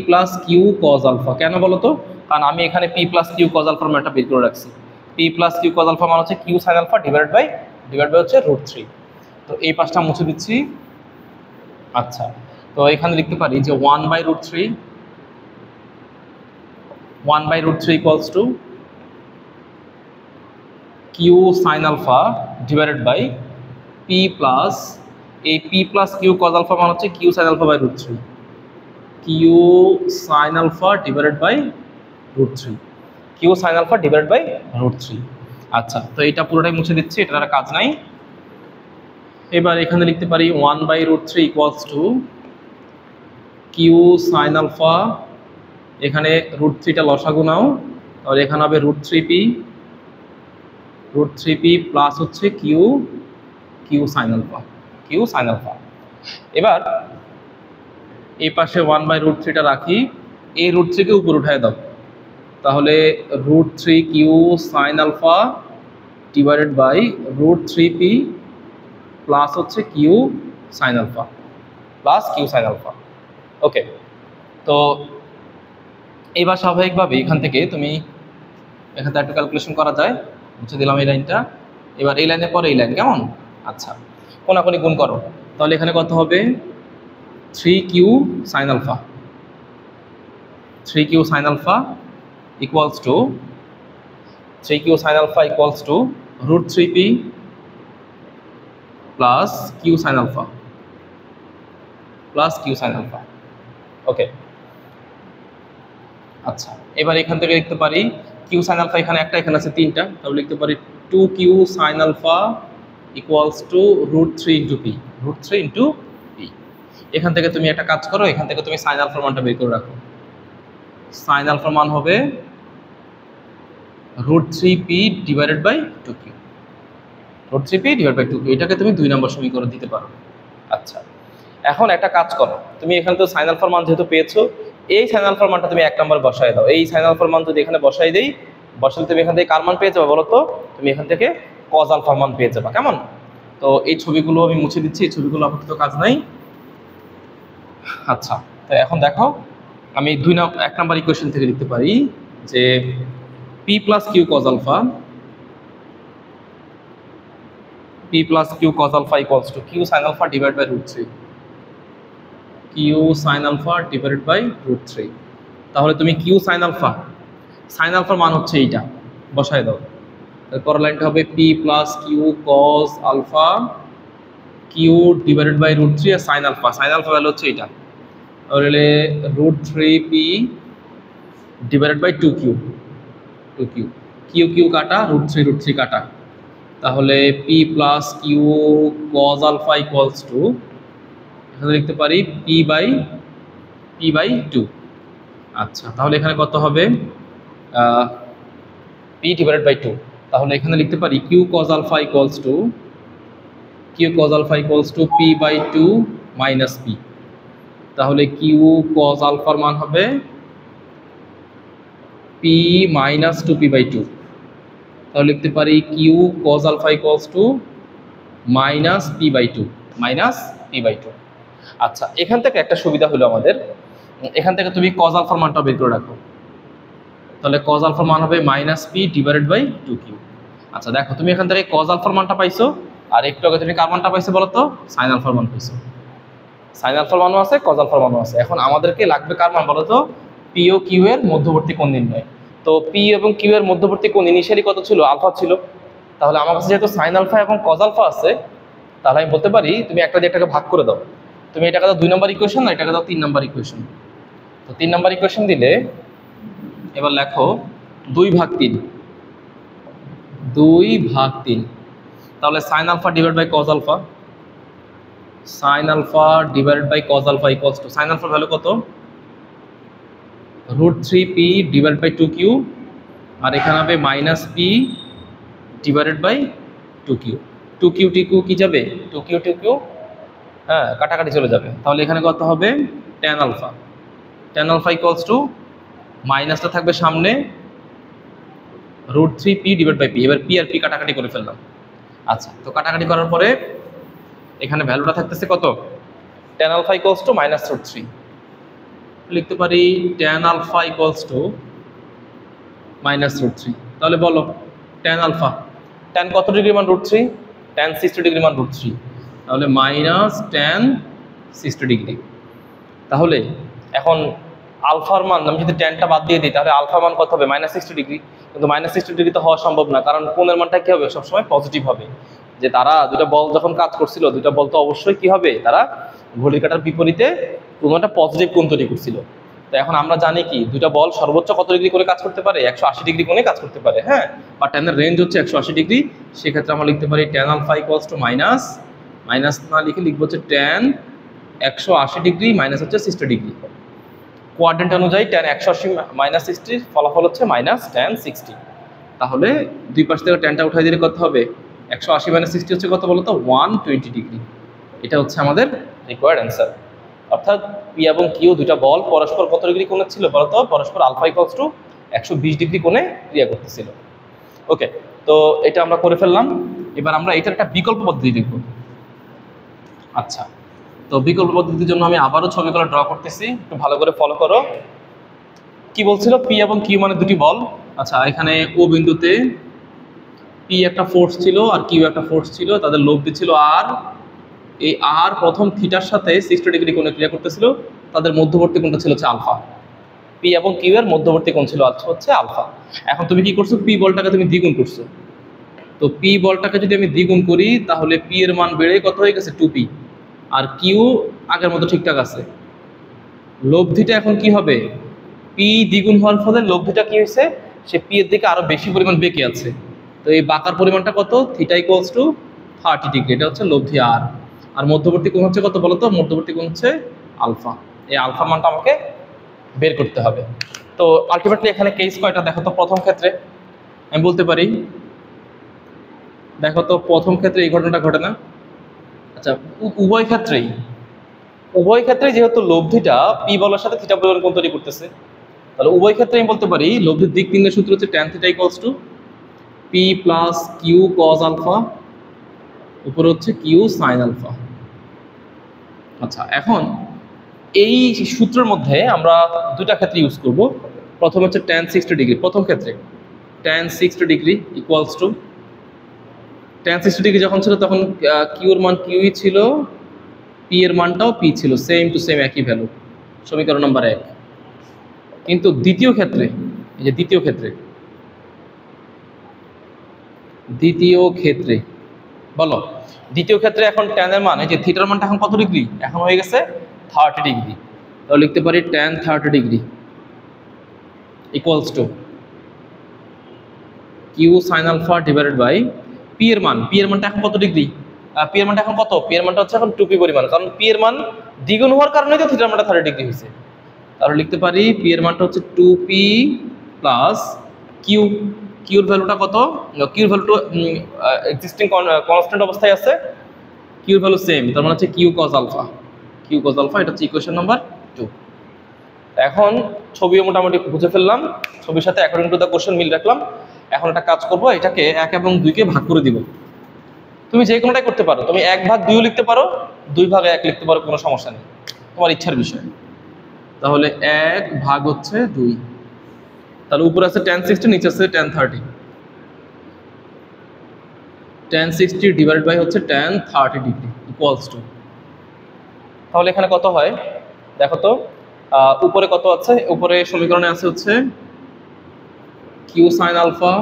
plus Q cos alpha. কেন বলো তো? কারণ আমি এখানে p প্লাস কিউ কজ আলফার মানটা বের করে রাখছি। p plus Q cos alpha মান হচ্ছে Q sine alpha divided by হচ্ছে √3। তো এই পাশটা মুছে দিচ্ছি। আচ্ছা, তো এখানে লিখতে পারি যে 1/√3 equals to Q sine alpha divided by P plus, এই P plus Q cos alpha মান হচ্ছে Q sine alpha by √3, Q sine alpha divided by √3, Q sine alpha divided by √3। আচ্ছা, তো এটা পুরোটাই মুছে দিচ্ছি, এটার আর কাজ নাই। এবার এখানে লিখতে পারি 1/√3 equals to Q sine alpha, এখানে √3টা লসাগু নাও, তাহলে এখানে হবে √3p প্লাস হচ্ছে কিউ সাইন আলফা। এবার এই পাশে 1/√3টা রাখি, এই √3কে উপর উঠায় দাও, তাহলে √3 Q sine alpha divided by √3p plus হচ্ছে কিউ সাইন আলফা। ওকে, তো এবার স্বাভাবিকভাবে এখান থেকে একটু ক্যালকুলেশন করা যায়। মুছে দিলাম এই লাইনটা। এবার এই লাইনের পরে এই লাইন, কেমন? আচ্ছা, কোনাকুনি গুণ করো, তাহলে এখানে কত হবে 3q sine alpha equals to √3p plus Q sine alpha. Okay, আচ্ছা, এবার এখান থেকে লিখতে পারি কিউ সাইন আলফা, এখানে একটা, এখানে আছে 3টা, তাহলে লিখতে পারি 2q sine alpha equals to √3 into পি। এখান থেকে তুমি একটা কাজ করো, এখান থেকে তুমি সাইন আলফার মানটা বের করে রাখো। সাইন আলফার মান হবে √3p ডিভাইডেড বাই 2q, এটাকে তুমি 2 নম্বর সমীকরণ দিতে পারো। আচ্ছা, এখন একটা কাজ করো, তুমি এখানে তো সাইন আলফার মান যেহেতু পেয়েছো, এই সাইন আলফার মানটা তুমি 1 নম্বর বসায় দাও। এই সাইন আলফার মান যদি এখানে বসাই দেই, বসালে তুমি এখান থেকে কার মান পেয়ে যাবে বলো তো? তুমি এখান থেকে কজ আলফার মান পেয়ে যাবে, কেমন? তো এই ছবিগুলো আমি মুছে দিচ্ছি, এই ছবিগুলো আপাতত কাজ নাই। আচ্ছা, তো এখন দেখো, আমি 1 নম্বর ইকুয়েশন থেকে লিখতে পারি যে p plus Q cos alpha equals to Q sine alpha divided by √3। তাহলে তুমি কিউ সাইন আলফার মান হচ্ছে এইটা, বসায় দাও। তারপর লাইনটা হবে p plus Q cos alpha Q divided by √3, আর সাইন আলফা ভ্যালু হচ্ছে এইটা, তাহলে √3p divided by 2q, Q কাটা, √3 কাটা, তাহলে p plus Q cos alpha equals to, এখানে লিখতে পারি p বাই 2। আচ্ছা, তাহলে এখানে কত হবে p ডিভাইডেড বাই 2, তাহলে এখানে লিখতে পারি Q cos alpha equals to p by 2 minus p, তাহলে কিউ কজ আলফার মান হবে p মাইনাস 2p বাই 2, তাহলে লিখতে পারি Q cos alpha equals to minus p by 2। আচ্ছা, এখান থেকে একটা সুবিধা হলো আমাদের, এখান থেকে তুমি কজ আলফার মানটা বের করে রাখো, তাহলে কজ আলফার মান হবে minus p divided by 2q। আচ্ছা, দেখো তুমি এখান থেকে কজ আলফার মানটা পাইছো, আর একটু আগে তুমি কার মানটা পাইছো বলো তো? সাইন আলফার মান পাইছো। সাইন আলফার মানও আছে, কজ আলফার মানও আছে। এখন আমাদেরকে লাগবে কার মান বলো তো? পি ও কিউ এর মধ্যবর্তী কোণ নির্ণয়। তো পি এবং কিউ এর মধ্যবর্তী কোণ ইনিশিয়ালি কত ছিল? আলফা ছিল। তাহলে আমার কাছে যেহেতু সাইন আলফা এবং কজ আলফা আছে, তাহলে আমি বলতে পারি তুমি একটা দিয়ে একটাকে ভাগ করে দাও। তুমি এটাকে দাও 2 নম্বর ইকুয়েশন, আর এটাকে দাও 3 নম্বর ইকুয়েশন। তো 3 নম্বর ইকুয়েশন দিলে এবার লেখো 2/3, তাহলে sine alpha divide by cos alpha, equals to sine আলফার ভ্যালু কত? √3p ডিভাইড বাই 2q, আর এখানে হবে minus p divided by 2q। 2q কি যাবে? 2q হ্যাঁ, কাটাকাটি চলে যাবে। তাহলে এখানে কত হবে? tan আলফা ইকুয়ালস টু, মাইনাসটা থাকবে সামনে, √3p ডিভাইড বাই p। এবার p আর p কাটাকাটি করে ফেললাম, আচ্ছা, তো কাটাকাটি করার পরে এখানে ভ্যালুটা থাকতেছে কত, tan আলফা ইকুয়ালস টু -√3। লিখতে পারি tan আলফা ইকুয়ালস টু -√3। তাহলে বলো tan আলফা, tan কত ডিগ্রি মান √3, tan 60 ডিগ্রি মান √3, তাহলে -tan 60 ডিগ্রি। তাহলে এখন আলফার মান আমি যদি ট্যানটা বাদ দিয়ে দিই তাহলে আলফার মান কত হবে, -60 ডিগ্রি। কিন্তু -60 ডিগ্রি তো হওয়া সম্ভব না, কারণ কোণের মানটা কি হবে, সবসময় পজিটিভ হবে। যে তারা দুটা বল যখন কাজ করছিল, দুটা বল তো অবশ্যই কি হবে, তারা ঘড়ির কাঁটার বিপরীতে কোনো একটা পজিটিভ কোণ তৈরি করছিল। তো এখন আমরা জানি কি দুটা বল সর্বোচ্চ কত ডিগ্রি করে কাজ করতে পারে, 180 ডিগ্রি কোণে কাজ করতে পারে। হ্যাঁ, বা ট্যানের রেঞ্জ হচ্ছে 180 ডিগ্রি। সেক্ষেত্রে আমরা লিখতে পারি tan alpha equals to minus না লিখে লিখবো হচ্ছে tan 180 ডিগ্রি মাইনাস হচ্ছে 60 ডিগ্রি। কোয়াড্রেন্ট অনুযায়ী tan 180 -60 ফলাফল হচ্ছে -tan 60। তাহলে দুই পাশ থেকে ট্যানটা উঠাই দিলে কত হবে, 180 - 60 হচ্ছে কত বলতো, 120 ডিগ্রি। এটা হচ্ছে আমাদের রিকোয়ার্ড অ্যান্সার। অর্থাৎ পি এবং কিউ দুইটা বল পরস্পর কত ডিগ্রি কোণে ছিল বলতো, পরস্পর আলফা ইকুয়ালস টু 120 ডিগ্রি কোণে ক্রিয়া করতেছিল। ওকে, তো এটা আমরা করে ফেললাম। এবার আমরা এটার একটা বিকল্প পদ্ধতি দেখব। আচ্ছা, তো বিকল্প পদ্ধতির জন্য আমি আবারও ছবিগুলো ড্র করতেছি, একটু ভালো করে ফলো করো। কি বলছিল, পি এবং কিউ মানে দুটি বল। আচ্ছা, এখানে ও বিন্দুতে পি একটা ফোর্স ছিল আর কিউ একটা ফোর্স ছিল, তাদের লব্ধি ছিল আর। এই আর প্রথম থিটার সাথে 60 ডিগ্রি কোণে ক্রিয়া করতেছিল, তাদের মধ্যবর্তী কোণটা ছিল হচ্ছে আলফা। পি এবং কিউ এর মধ্যবর্তী কোণ ছিল হচ্ছে আলফা। এখন তুমি কি করছো, পি বলটাকে তুমি দ্বিগুণ করছো। তো পি বলটাকে যদি আমি দ্বিগুণ করি তাহলে পি এর মান বেড়ে কত হয়ে গেছে, 2p, আর কিউ আগের মতো ঠিকঠাক আছে। লব্ধিটা এখন কি হবে, পি দ্বিগুণ হওয়ার ফলে লব্ধিটা কি হয়েছে, সে পি এর দিকে আরো বেশি পরিমাণ বেঁকে আছে। তো এই বাঁকার পরিমাণটা কত, থিটা ইকুয়ালস টু 30 ডিগ্রি, এটা হচ্ছে লব্ধি আর। আর মধ্যবর্তী কোণ হচ্ছে কত বলতো, মধ্যবর্তী কোণ হচ্ছে আলফা। এই আলফা মানটা আমাকে বের করতে হবে। তো আলটিমেটলি এখানে কেস কয়টা দেখো তো। প্রথম ক্ষেত্রে আমি বলতে পারি, দেখো তো প্রথম ক্ষেত্রে এই ঘটনাটা ঘটে না। আচ্ছা, উভয় ক্ষেত্রেই যেহেতু লব্ধিটা পি বলের সাথে থিটা পরিমাণ কোণ তৈরি করতেছে, তাহলে উভয় ক্ষেত্রে আমি বলতে পারি লব্ধির দিক নির্ণয় সূত্র হচ্ছে tan theta equals to P plus Q cos alpha, উপরে হচ্ছে কিউ সাইন আলফা। আচ্ছা, এখন এই সূত্রের মধ্যে আমরা দুটা ক্ষেত্রে ইউজ করব। প্রথম হচ্ছে tan 60 ডিগ্রি। প্রথম ক্ষেত্রে tan 60 degree equals to, tan 60 degree যখন ছিল তখন কিউর মান কিউই ছিল, পি এর মানটাও পি ছিল, সেম টু সেম একই ভ্যালু, সমীকরণ নাম্বার 1। কিন্তু দ্বিতীয় ক্ষেত্রে, এই যে দ্বিতীয় ক্ষেত্রে বলো, দ্বিতীয় ক্ষেত্রে এখন tan এর মান, এই যে থিটার মানটা এখন কত ডিগ্রি, এখন হয়ে গেছে 30 ডিগ্রি। তাহলে লিখতে পারি tan 30 degree equals to Q sine alpha divided by P এর মানটা এখন কত ডিগ্রি, পি এর মানটা এখন কত, পি এর মানটা হচ্ছে এখন 2p পরিমাণ, কারণ পি এর মান দ্বিগুণ হওয়ার কারণে তো থিটার মানটা 30 ডিগ্রি হয়েছে। তাহলে লিখতে পারি পি এর মানটা হচ্ছে 2p প্লাস কিউ। কিউর ভ্যালুটা কত, কিউর ভ্যালুটা এক্সিস্টিং কনস্ট্যান্ট অবস্থায় আছে, কিউর ভ্যালু সেম, তার মানে হচ্ছে কিউ কজ আলফা। এটা হচ্ছে ইকুয়েশন নাম্বার 2। এখন ছবিও মোটামুটি বুঝে ফেললাম, ছবির সাথে অ্যাকর্ডিং টু দ্য কোশ্চেন মিল রাখলাম। এখন একটা কাজ করবো, এটাকে 1 এবং 2 কে ভাগ করে দিব। তুমি যে কোনোটাই করতে পারো, তুমি 1/2 লিখতে পারো, 2/1 লিখতে পারো, কোনো সমস্যা নেই, তোমার ইচ্ছার বিষয়। তাহলে 1/2। তাহলে উপরে আছে tan 60, নিচে আছে tan 30। tan 60 ডিভাইডেড বাই হচ্ছে tan 30 ডিগ্রি ইকুয়ালস টু, তাহলে এখানে কত হয় দেখো তো। উপরে কত আছে, উপরে সমীকরণে আছে হচ্ছে Q sine alpha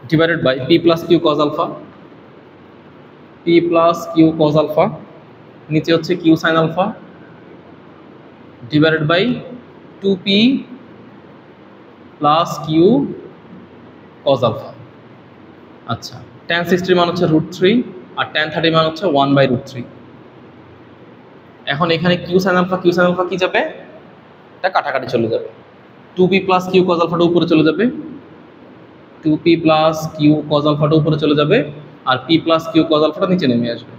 divided by P plus Q cos alpha, নিচে হচ্ছে Q sine alpha divided by 2p plus Q cos alpha. আচ্ছা, tan 60 মান হচ্ছে √3 আর tan 30 মান হচ্ছে 1/√3। এখন এখানে কিউ সাইন আলফা কি যাবে, এটা কাটাকাটি চলে যাবে। 2p প্লাস কিউ কজ আলফাটা উপরে চলে যাবে, 2p প্লাস কিউ কজ আলফাটা উপরে চলে যাবে, আর p প্লাস কিউ কজ আলফাটা নিচে নেমে আসবে।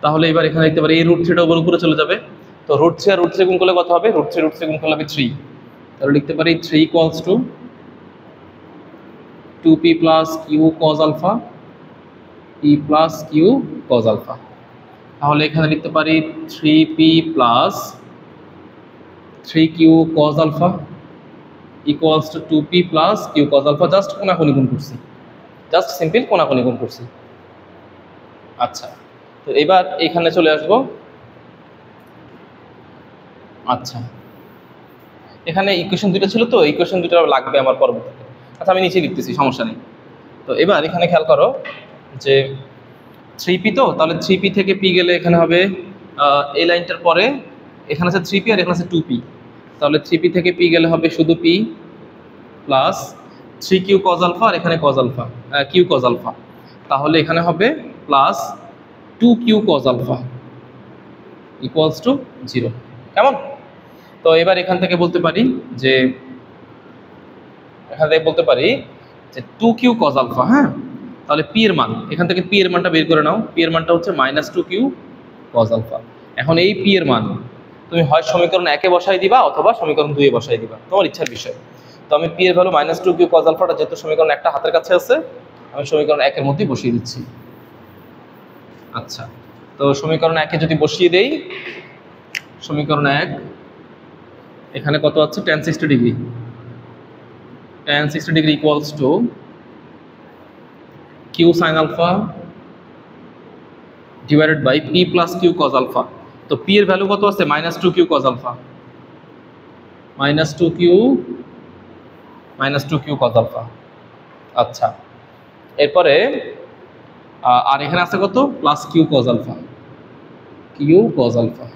তাহলে এবার এখানে দেখতে পারি এই √3টা উপরে চলে যাবে। তো √3 আর √3 গুণ করলে কত হবে, √3 গুণ করলে হবে 3। তাহলে লিখতে পারি 3 equals to 2p plus Q cos alpha, p plus Q cos alpha. তাহলে এখানে লিখতে পারি 3p plus 3q cos alpha equals to 2p plus q cos alpha। Just কোনাকুনি গুণ করছি, জাস্ট সিম্পল কোনাকুনি গুণ করছি। আচ্ছা, তো এবার এখানে চলে আসবো। আচ্ছা, এখানে ইকুয়েশন দুটো ছিল, তো ইকুয়েশন দুটো লাগবে আমার পরবর্তীতে। আচ্ছা, আমি নিচে লিখতেছি, সমস্যা নেই। তো এবার এখানে খেয়াল করো যে 3p, তো তাহলে 3p থেকে p গেলে এখানে হবে এই লাইনটার পরে এখানে আছে 3p আর এখানে আছে 2p, তাহলে 3p থেকে p গেলে হবে শুধু p plus 3q cos alpha আর এখানে cos alpha q cos alpha, তাহলে এখানে হবে plus 2q cos alpha equals to 0। কেমন? তো এবার এখান থেকে বলতে পারি যে 2q cos আলফা। হ্যাঁ, তাহলে p এর মান, এখান থেকে p এর মানটা বের করে নাও। p এর মানটা হচ্ছে -2q cos আলফা। এখন এই p এর মান তুমি হয় সমীকরণ 1 এ বসাই দিবা অথবা সমীকরণ 2 এ বসাই দিবা, তোমার ইচ্ছার বিষয়। তো আমি p এর ভ্যালু -2q cos আলফাটা যেহেতু সমীকরণ একটা হাতের কাছে আছে, আমি সমীকরণ 1 এর মধ্যেই বসিয়ে দিচ্ছি। আচ্ছা, তো সমীকরণ 1 এ যদি বসিয়ে দেই, সমীকরণ 1 এখানে কত আছে, tan 60 degree, tan 60 degree equals to q sin alpha divided by p plus q cos alpha. তো p এর ভ্যালু কত আছে, -2q cos alpha, -2q cos alpha. আচ্ছা, এরপরে আর এখানে আছে কত, plus q cos alpha, q cos alpha.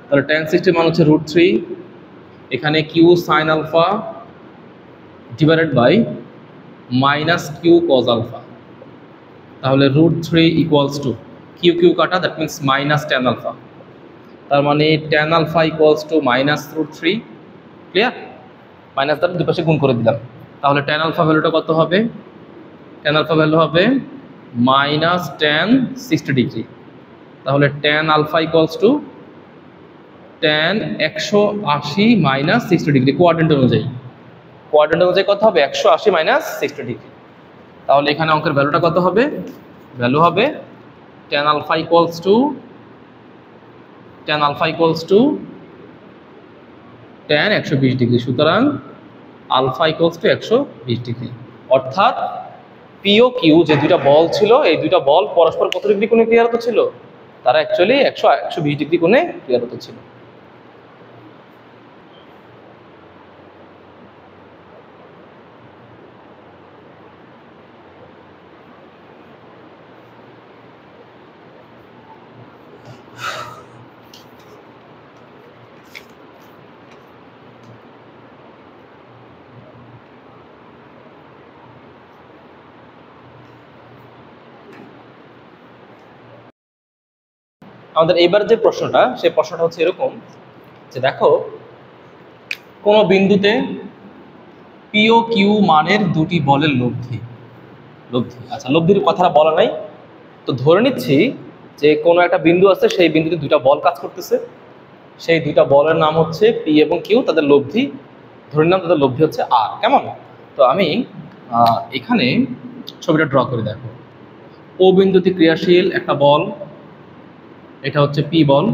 তাহলে tan 60 মান হচ্ছে √3, এখানে q sin alpha divided by -q cos alpha, তাহলে √3 ইকুয়ালস টু q কাটা, দ্যাট মিনস -tan আলফা, তার মানে tan alpha equals to -√3। Clear? Minus দ্বারা দুই পাশে গুণ করে দিলাম, তাহলে tan আলফা ভ্যালুটা কত হবে, tan আলফা ভ্যালু হবে -tan 60 ডিগ্রি। তাহলে tan alpha equals to tan 180 - 60 degree, quadrant অনুযায়ী কত হবে, 180 - 60 ডিগ্রি। তাহলে এখানে অঙ্কের ভ্যালুটা কত হবে, ভ্যালু হবে tan alpha equals to tan 120 degree. সুতরাং আলফা ইকুয়ালস টু 120 ডিগ্রি, অর্থাৎ পি ও কিউ যে দুইটা বল ছিল, এই দুইটা বল পরস্পর কত ডিগ্রি কোণে ক্রিয়ারত ছিল, তারা অ্যাকচুয়ালি 120 ডিগ্রি কোণে ক্রিয়ারত ছিল। আমাদের এইবার যে প্রশ্নটা, সেই প্রশ্নটা হচ্ছে এরকম যে দেখো কোন বিন্দুতে পি ও কিউ মানের দুটি বলের লব্ধি। আচ্ছা, লব্ধির কথাটা বলা নাই, তো ধরে নিচ্ছি যে কোনো একটা বিন্দু আছে, সেই বিন্দুতে দুইটা বল কাজ করতেছে, সেই দুইটা বলের নাম হচ্ছে পি এবং কিউ, তাদের লব্ধি ধরে নিলাম, তাদের লব্ধি হচ্ছে আর। কেমন? তো আমি এখানে ছবিটা ড্র করে দেখো, ও বিন্দুতে ক্রিয়াশীল একটা বল, এটা হচ্ছে পি বল,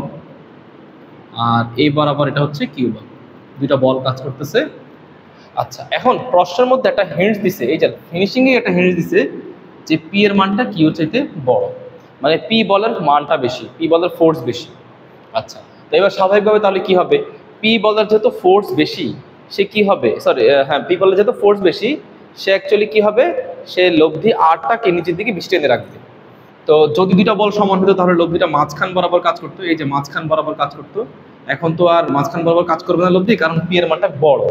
আর এই বরাবর এটা হচ্ছে কিউ বল, দুইটা বল কাজ করতেছে। আচ্ছা, এখন প্রশ্নের মধ্যে একটা হিন্টস দিছে, এই যে ফিনিশিং এ একটা হিন্টস দিছে যে পি এর মানটা কিউ চাইতে বড়, মানে পি বলের মানটা বেশি, পি বলের ফোর্স বেশি। আচ্ছা, তো এবার স্বাভাবিকভাবে তাহলে কি হবে, পি বলের যেহেতু ফোর্স বেশি, সে কি হবে, পি বলের যেহেতু ফোর্স বেশি, সে অ্যাকচুয়ালি কি হবে, সে লব্ধি আরটাকে নিচের দিকে বেশি টেনে রাখবে। তো যদি দুইটা বল সমান হতো তাহলে লব্ধিটা মাঝখান বরাবর কাজ করতো, এই যে মাঝখান বরাবর কাজ করতো। এখন তো আর মাঝখান বরাবর কাজ করবে না লব্ধি, কারণ পি এর মানটা বড়,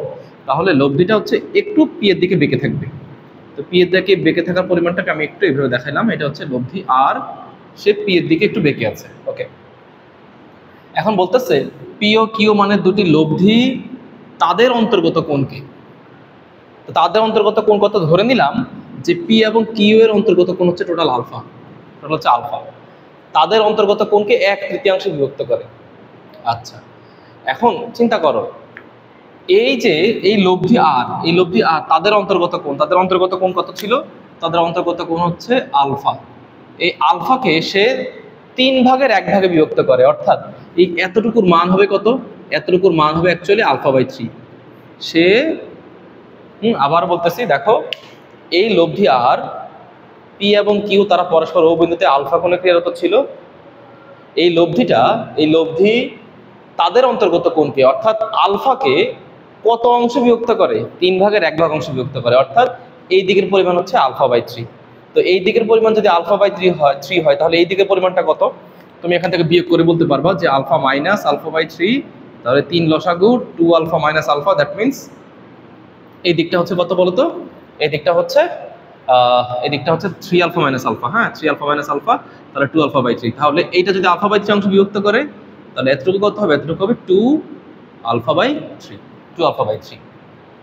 তাহলে লব্ধিটা হচ্ছে একটু পি এর দিকে বেঁকে থাকবে। তো পি এর দিকে বেঁকে থাকার পরিমাণটাকে আমি একটু এইভাবে দেখাইলাম, এটা হচ্ছে লব্ধি আর, সে পি এর দিকে একটু বেঁকে আছে। ওকে, এখন বলতেছে পি ও কিউ মানের দুটি লব্ধি তাদের অন্তর্গত কোণকে, তো তাদের অন্তর্গত কোণ কত ধরে নিলাম যে পি এবং কিউ এর অন্তর্গত কোণ হচ্ছে টোটাল আলফা, তাদের অন্তর্গত কোণকে 1/3 বিভক্ত করে। আচ্ছা, এখন চিন্তা করো এই যে এই লব্ধি আর, এই লব্ধি আর তাদের অন্তর্গত কোণ, তাদের অন্তর্গত কোণ কত ছিল? তাদের অন্তর্গত কোণ হচ্ছে আলফা। এই আলফাকে সে 3/1 বিভক্ত করে, অর্থাৎ এই এতটুকুর মান হবে কত? এতটুকুর মান হবে অ্যাকচুয়ালি α/3। সে আবার বলতেছি, দেখো এই লব্ধি আর পি এবং কিউ তারা পরস্পর ও বিন্দুতে আলফা কোণে ক্রিয়ারত ছিল। এই লব্ধি তাদের অন্তর্গত কোণকে, অর্থাৎ আলফাকে কত অংশ বিভক্ত করে? 3/1 অংশ বিভক্ত করে, অর্থাৎ এই দিকের পরিমাণ হচ্ছে α/3। তো এই দিকের পরিমাণ যদি α/3 হয় তাহলে এই দিকের পরিমাণটা কত? তুমি এখান থেকে বিয়োগ করে বলতে পারবা যে α মাইনাস α/3, তাহলে 3 লসাগু 2α মাইনাস আলফা, দ্যাট মিনস এই দিকটা হচ্ছে কত বলতো? এই দিকটা হচ্ছে 3α মাইনাস আলফা। হ্যাঁ, 3α মাইনাস আলফা, তাহলে 2α/3। তাহলে এইটা যদি α/3 অংশ বিভক্ত করে তাহলে এতটুকু কত হবে? এতটুকু হবে 2α/3।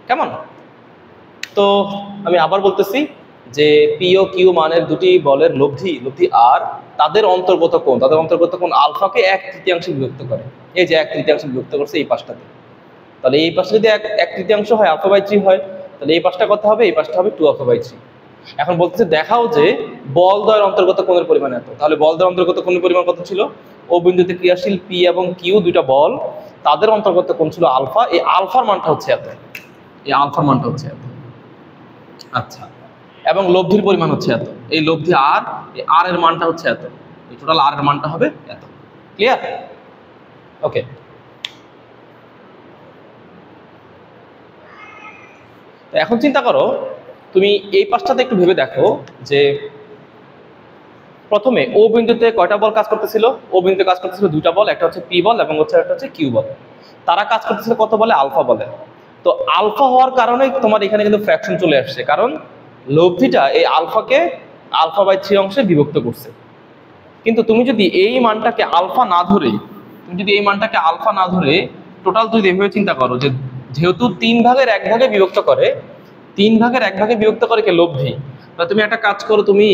কেমন? তো আমি আবার বলতেছি যে পি ও কিউ মানের দুটি বলের লব্ধি আর তাদের অন্তর্গত কোণ আলফাকে 1/3 বিভক্ত করে। এই যে 1/3 বিভক্ত করছে এই পাশটাতে, তাহলে এই পাশে যদি 1/3 হয় α/3 হয়, তাহলে এই পাশটা কত হবে? এই পাশটা হবে 2α/3। এখন বলতেছে দেখাও যে বল দ্বয়ের অন্তর্গত কোণের পরিমাণ এত। তাহলে বল দ্বয়ের অন্তর্গত কোণের পরিমাণ কত ছিল? ও বিন্দুতে ক্রিয়াশীল পি এবং কিউ দুইটা বল, তাদের অন্তর্গত কোণ ছিল আলফা। এই আলফার মানটা হচ্ছে এত, আচ্ছা, এবং লব্ধির পরিমাণ হচ্ছে এত। এই লব্ধি আর, এই আর এর মানটা হচ্ছে এত, এই টোটাল আর এর মানটা হবে এত। ক্লিয়ার? ওকে। তো এখন চিন্তা করো, তুমি এই পাশটাতে একটু ভেবে দেখো যে প্রথমে ও বিন্দুতে কয়টা বল কাজ করতেছিল? ও বিন্দুতে কাজ করতেছিল দুইটা বল, একটা হচ্ছে পি বল এবং একটা হচ্ছে কিউ বল। তারা কাজ করতেছিল কত বলে? আলফা বলে। তো আলফা হওয়ার কারণে তোমার এখানে কিন্তু ফ্র্যাকশন চলে আসছে, কারণ লব্ধিটা এই আলফাকে α/3 অংশে বিভক্ত করছে। কিন্তু তুমি যদি এই মানটাকে আলফা না ধরে, টোটাল যদি এভাবে চিন্তা করো যে যেহেতু 3/1 বিভক্ত করে, 3/1 বিভক্ত করে কে? লব্ধি। তাহলে তুমি একটা কাজ করো, তুমি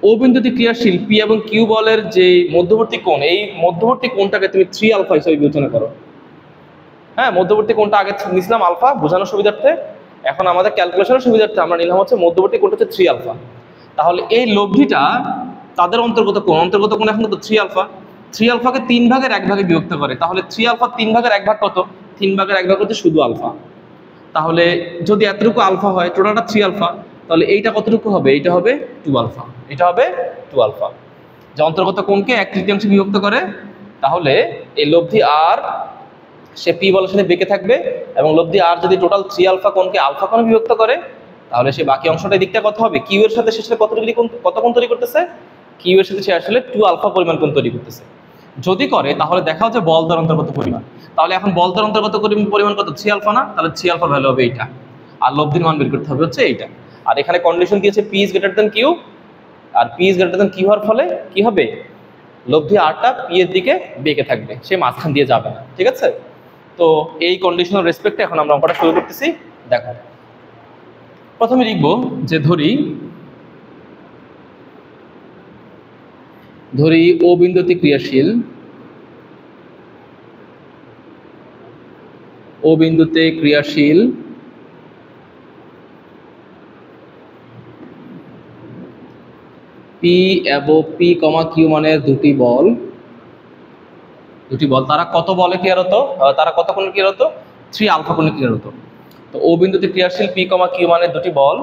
ও বিন্দুতে ক্রিয়াশীল পি এবং কিউ বলের যে মধ্যবর্তী কোণ, এই মধ্যবর্তী কোণটাকে তুমি 3α হিসেবে বিবেচনা করো। হ্যাঁ, মধ্যবর্তী কোণটা আগে নিছিলাম আলফা বোঝানোর সুবিধার্থে, এখন আমাদের ক্যালকুলেশনের সুবিধার্থে আমরা নিলাম হচ্ছে মধ্যবর্তী কোণটা হচ্ছে 3α। তাহলে এই লব্ধিটা তাদের অন্তর্গত কোণ এখন তো 3α। 3αকে 3/1 বিভক্ত করে, তাহলে 3α 3/1 কত? 3/1 হচ্ছে শুধু আলফা। তাহলে যদি এতটুকু আলফা হয়, টোটালটা 3α, তাহলে এইটা কতটুকু হবে? এইটা হবে 2α। এটা হবে 2α, যে অন্তর্গত কোণকে 1/3 বিভক্ত করে। তাহলে এই লব্ধি আর সে পি বলের সাথে বেঁকে থাকবে, এবং লব্ধি আর যদি টোটাল 3α কোণকে আলফা কোণে বিভক্ত করে তাহলে সে বাকি অংশটা দিকটা কত হবে? কিউ এর সাথে সে কত ডিগ্রি কত কোণ তৈরি করতেছে? কিউ এর সাথে সে আসলে 2α পরিমাণ কোণ তৈরি করতেছে। যদি করে তাহলে দেখাও যে বল দ্বয়ের অন্তর্গত পরিমাণ। তাহলে এখন বল দ্বয়ের অন্তর্গত পরিমাণ কত? 3α না? তাহলে 3α ভ্যালু হবে এইটা, আর লব্ধির মান বের করতে হবে হচ্ছে এইটা। আর এখানে কন্ডিশন দিয়েছে p is greater than q, আর p is greater than q হওয়ার ফলে কি হবে? লব্ধি আরটা পি এর দিকে বেঁকে থাকবে, সে মাঝখান দিয়ে যাবে না। ঠিক আছে? তো এই কন্ডিশনাল রেসপেক্টে এখন আমরা অঙ্কটা শুরু করতেছি। দেখো, প্রথমে লিখবো যে ধরি ও বিন্দুতে ক্রিয়াশীল পি এবং পি কমা কিউ মানের দুটি বল, তারা কত বলে ক্রিয়ারত? তারা কত কোণে ক্রিয়ারত? 3α কোণে ক্রিয়ারত। তো ও বিন্দুতে ক্রিয়াশীল পি কমা কিউ মানের দুটি বল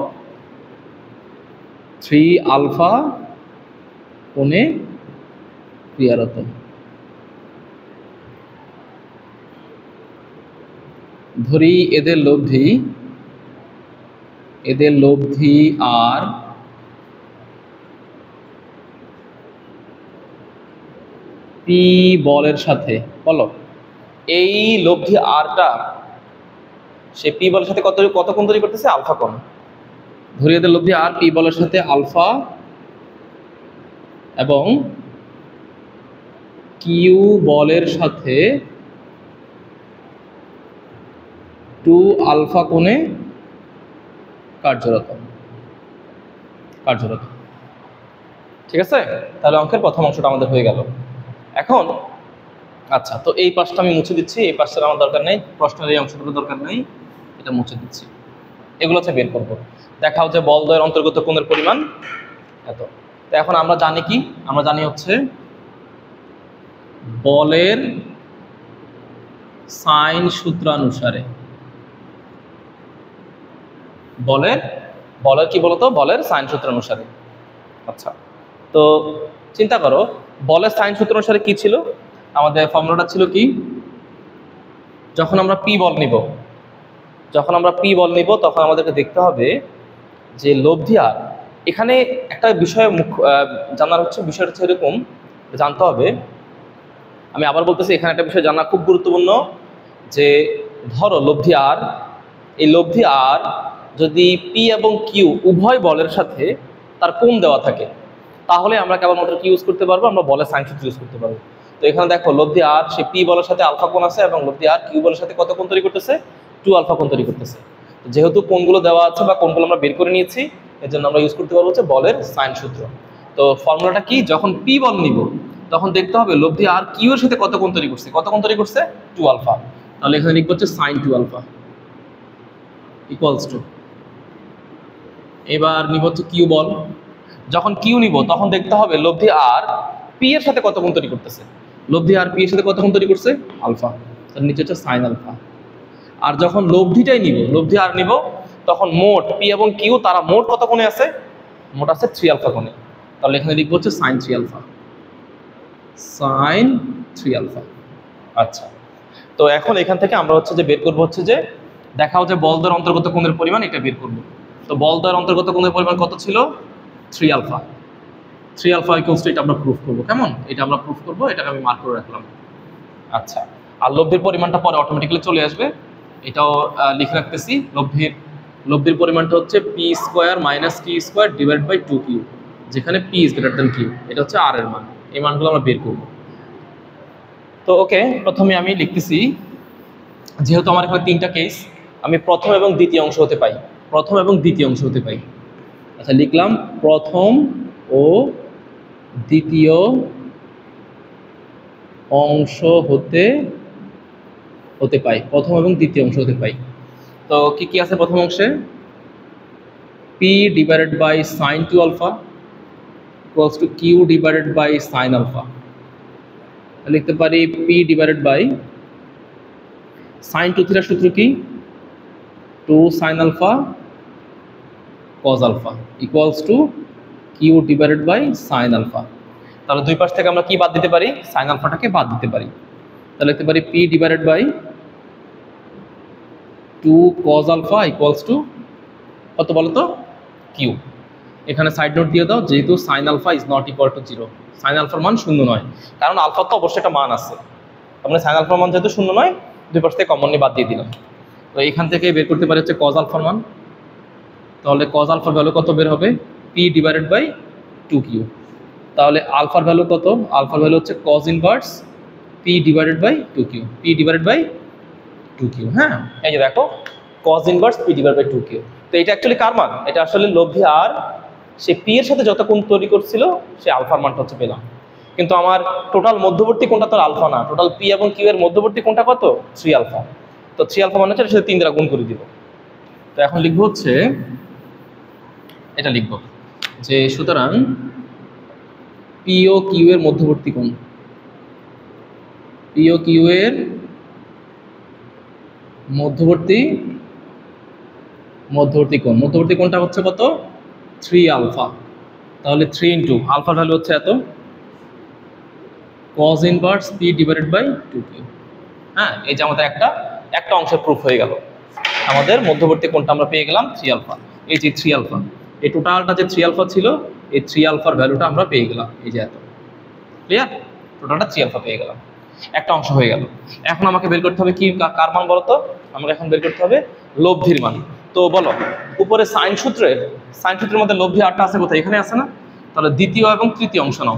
3α কোণে ক্রিয়ারত। ধরি এদের লব্ধি আর পি বলের সাথে, বলো এই লব্ধি আরটা সে পি বলের সাথে কত কোণ তৈরি করতেছে? আলফা কোণ। ধরি এদের লব্ধি আর পি বলের সাথে আলফা এবং কিউ বলের সাথে 2α কোণে কার্যরত। ঠিক আছে? তাহলে অঙ্কের প্রথম অংশটা আমাদের হয়ে গেল। এখন আচ্ছা, তো এই পাশটা আমি মুছে দিচ্ছি, এই পাশটা আমার দরকার নেই, প্রশ্নের এই অংশটুকু দরকার নেই, এটা মুছে দিচ্ছি। এগুলো হচ্ছে বের করবো। দেখাও যে বল দ্বয়ের অন্তর্গত কোণের পরিমাণ এত। তো এখন আমরা জানি কি, আমরা জানি হচ্ছে বলের সাইন সূত্রানুসারে, বলের বলের কি বলতো, বলের সাইন সূত্রানুসারে। আচ্ছা, তো চিন্তা করো বলের সাইন সূত্র অনুসারে কি ছিল, আমাদের ফর্মুলাটা ছিল কি, যখন আমরা পি বল নিব, যখন আমরা পি বল নিব তখন আমাদেরকে দেখতে হবে যে লব্ধি আর, এখানে একটা বিষয় জানার হচ্ছে, বিষয়টা হচ্ছে এরকম জানতে হবে, আমি আবার বলতেছি এখানে একটা বিষয় জানা খুব গুরুত্বপূর্ণ, যে ধরো লব্ধি আর, এই লব্ধি আর যদি পি এবং কিউ উভয় বলের সাথে তার কোণ দেওয়া থাকে, তাহলে আমরা কেবলমাত্র কি ইউজ করতে পারবো, আমরা বলের সাইন সূত্র ইউজ করতে পারবো। তো এখানে দেখো লব্ধি আর সে পি বলের সাথে আলফা কোণ আছে, এবং লব্ধি আর কিউ বলের সাথে কত কোণ তৈরি করতেছে, 2 আলফা কোণ তৈরি করতেছে। যেহেতু কোণগুলো দেওয়া আছে বা কোণগুলো আমরা বের করে নিয়েছি, এর জন্য আমরা ইউজ করতে পারবো হচ্ছে বলের সাইন সূত্র। তো ফর্মুলাটা কি, যখন পি বল নিব তখন দেখতে হবে লব্ধি আর কিউ এর সাথে কত কোণ তৈরি করছে, কত কোণ তৈরি করছে, 2 আলফা। তাহলে এখানে লিখবো হচ্ছে সাইন 2 আলফা ইকুয়ালস টু, এবার নিব হচ্ছে কিউ বল, যখন কিউ নিব তখন দেখতে হবে লব্ধি আর পি এর সাথে কত কোণ তৈরি করতেছে, লব্ধি আর পি এর সাথে কত কোণ তৈরি করছে, আলফা, তার নিচে হচ্ছে সাইন আলফা। আর যখন লব্ধিটাই নিব, লব্ধি আর নিব, তখন মোট পি এবং কিউ তারা মোট কত কোণে আছে, মোট আছে 3 আলফা কোণে। তাহলে এখানে লিখবো হচ্ছে সাইন 3 আলফা, সাইন 3 আলফা। আচ্ছা, তো এখন এখান থেকে আমরা হচ্ছে যে বের করবো হচ্ছে যে, দেখাও যে বল দ্বয়ের অন্তর্গত কোণের পরিমাণ, এটা বের করবো। তো বল দ্বয়ের অন্তর্গত কোণের পরিমাণ কত ছিল, 3 আলফা। 3 আলফা ইকুয়ালস টু, এটা আমরা প্রুফ করবো, কেমন, এটা আমরা প্রুফ করবো, এটাকে আমি মার্ক করে রাখলাম। আচ্ছা, আর লব্ধির পরিমাণটা পরে অটোমেটিক্যালি চলে আসবে, এটাও লিখে রাখতেছি। লব্ধির পরিমাণটা হচ্ছে P square minus T square divide by 2 Q, যেখানে P is greater than Q, এটা হচ্ছে আর এর মান, এই মানগুলো আমরা বের করবো। তো ওকে, প্রথমে আমি লিখতেছি, যেহেতু আমার এখানে 3টা কেস, আমি প্রথম এবং দ্বিতীয় অংশ হতে পাই, প্রথম এবং দ্বিতীয় অংশ হতে পাই। আচ্ছা, লিখলাম প্রথম ও দ্বিতীয় অংশ হতে পাই, প্রথম এবং দ্বিতীয় অংশ হতে পাই। তো কি কি আছে প্রথম অংশে, p divided by sine 2 alpha equals to q divided by sine alpha. লিখতে পারি পি ডিভাইডেড বাই সাইন 2 থিটার সূত্র কি, 2 sine alpha cos alpha equals to q divided by sine alpha. তাহলে দুই পাশ থেকে আমরা কি বাদ দিতে পারি, সাইন আলফাটাকে বাদ দিতে পারি। তাহলে লিখতে পারি p divided by 2 cos alpha equals to কত বলো তো, কিউ। এখানে সাইড নোট দিয়ে দাও, যেহেতু sine alpha is not equal to 0, sine আলফার মান 0 নয়, কারণ আলফা তো অবশ্যই একটা মান আছে, আমরা সাইন আলফার মান যেহেতু 0 নয়, দুই পাশ থেকে কমনলি বাদ দিয়ে দিলাম। তো এখান থেকে বের করতে পারি হচ্ছে কজ আলফার মান, তাহলে কজ আলফার ভ্যালু কত বের হবে, পি ডিভাইডেড বাই 2 কিউ। তাহলে আলফার ভ্যালু কত, আলফার ভ্যালু হচ্ছে cos inverse p divided by 2 q, p divided by 2 q. হ্যাঁ, এই যে দেখো cos inverse p divided by 2 q. তো এটা অ্যাকচুয়ালি কার মান, এটা আসলে লব্ধি আর সে পি এর সাথে যত কোণ তৈরি করছিল সে আলফার মানটা হচ্ছে পেলাম, কিন্তু আমার টোটাল মধ্যবর্তী কোণটা তো আলফা না, টোটাল পি এবং কিউ এর মধ্যবর্তী কোণটা কত, 3 আলফা। তো 3 আলফা মানে হচ্ছে এর সাথে 3 দ্বারা গুণ করে দিব। তো এখন লিখবো হচ্ছে, এটা লিখবো যে সুতরাং পি ও কিউ এর মধ্যবর্তী কোণ, পি ও কিউ এর মধ্যবর্তী কোণ, মধ্যবর্তী কোণটা হচ্ছে কত, 3 আলফা। তাহলে 3 ইন্টু আলফার ভ্যালু হচ্ছে এত, cos inverse p divided by 2 q. হ্যাঁ, এই যে আমাদের একটা অংশের প্রুফ হয়ে গেল, আমাদের মধ্যবর্তী কোণটা আমরা পেয়ে গেলাম 3 আলফা। এই যে 3 আলফা, এই টোটালটা যে 3 আলফা ছিল, এই 3 আলফার ভ্যালুটা আমরা পেয়ে গেলাম, এই যে এত, ক্লিয়ার, টোটালটা 3 আলফা পেয়ে গেলাম, একটা অংশ হয়ে গেল। এখন আমাকে বের করতে হবে কি, কার মান বলো তো, আমাকে এখন বের করতে হবে লব্ধির মান। তো বলো, উপরে সাইন সূত্রের মধ্যে লব্ধি আটটা আছে কোথায়, এখানে আছে না, তাহলে দ্বিতীয় এবং তৃতীয় অংশ নাও,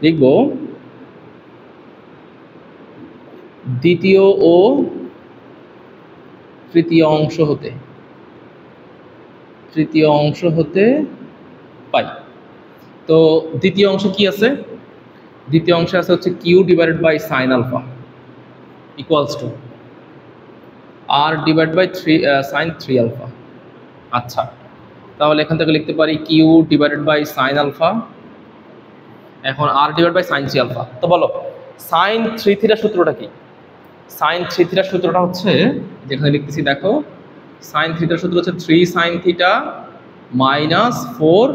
লিখব দ্বিতীয় ও তৃতীয় অংশ হতে পাই। তো দ্বিতীয় অংশ কি আছে, দ্বিতীয় অংশে আছে হচ্ছে q divided by sine alpha equals to r divide by sine 3 alpha. আচ্ছা, তাহলে এখান থেকে লিখতে পারি q divided by sine alpha, এখন r divide by sine 3 alpha. তো বলো সাইন 3 থিটার সূত্রটা কি? সাইন 3 থিটার সূত্রটা হচ্ছে, যেখানে লিখতেছি দেখো, সাইন থিটার সূত্র হচ্ছে 3 sine theta minus 4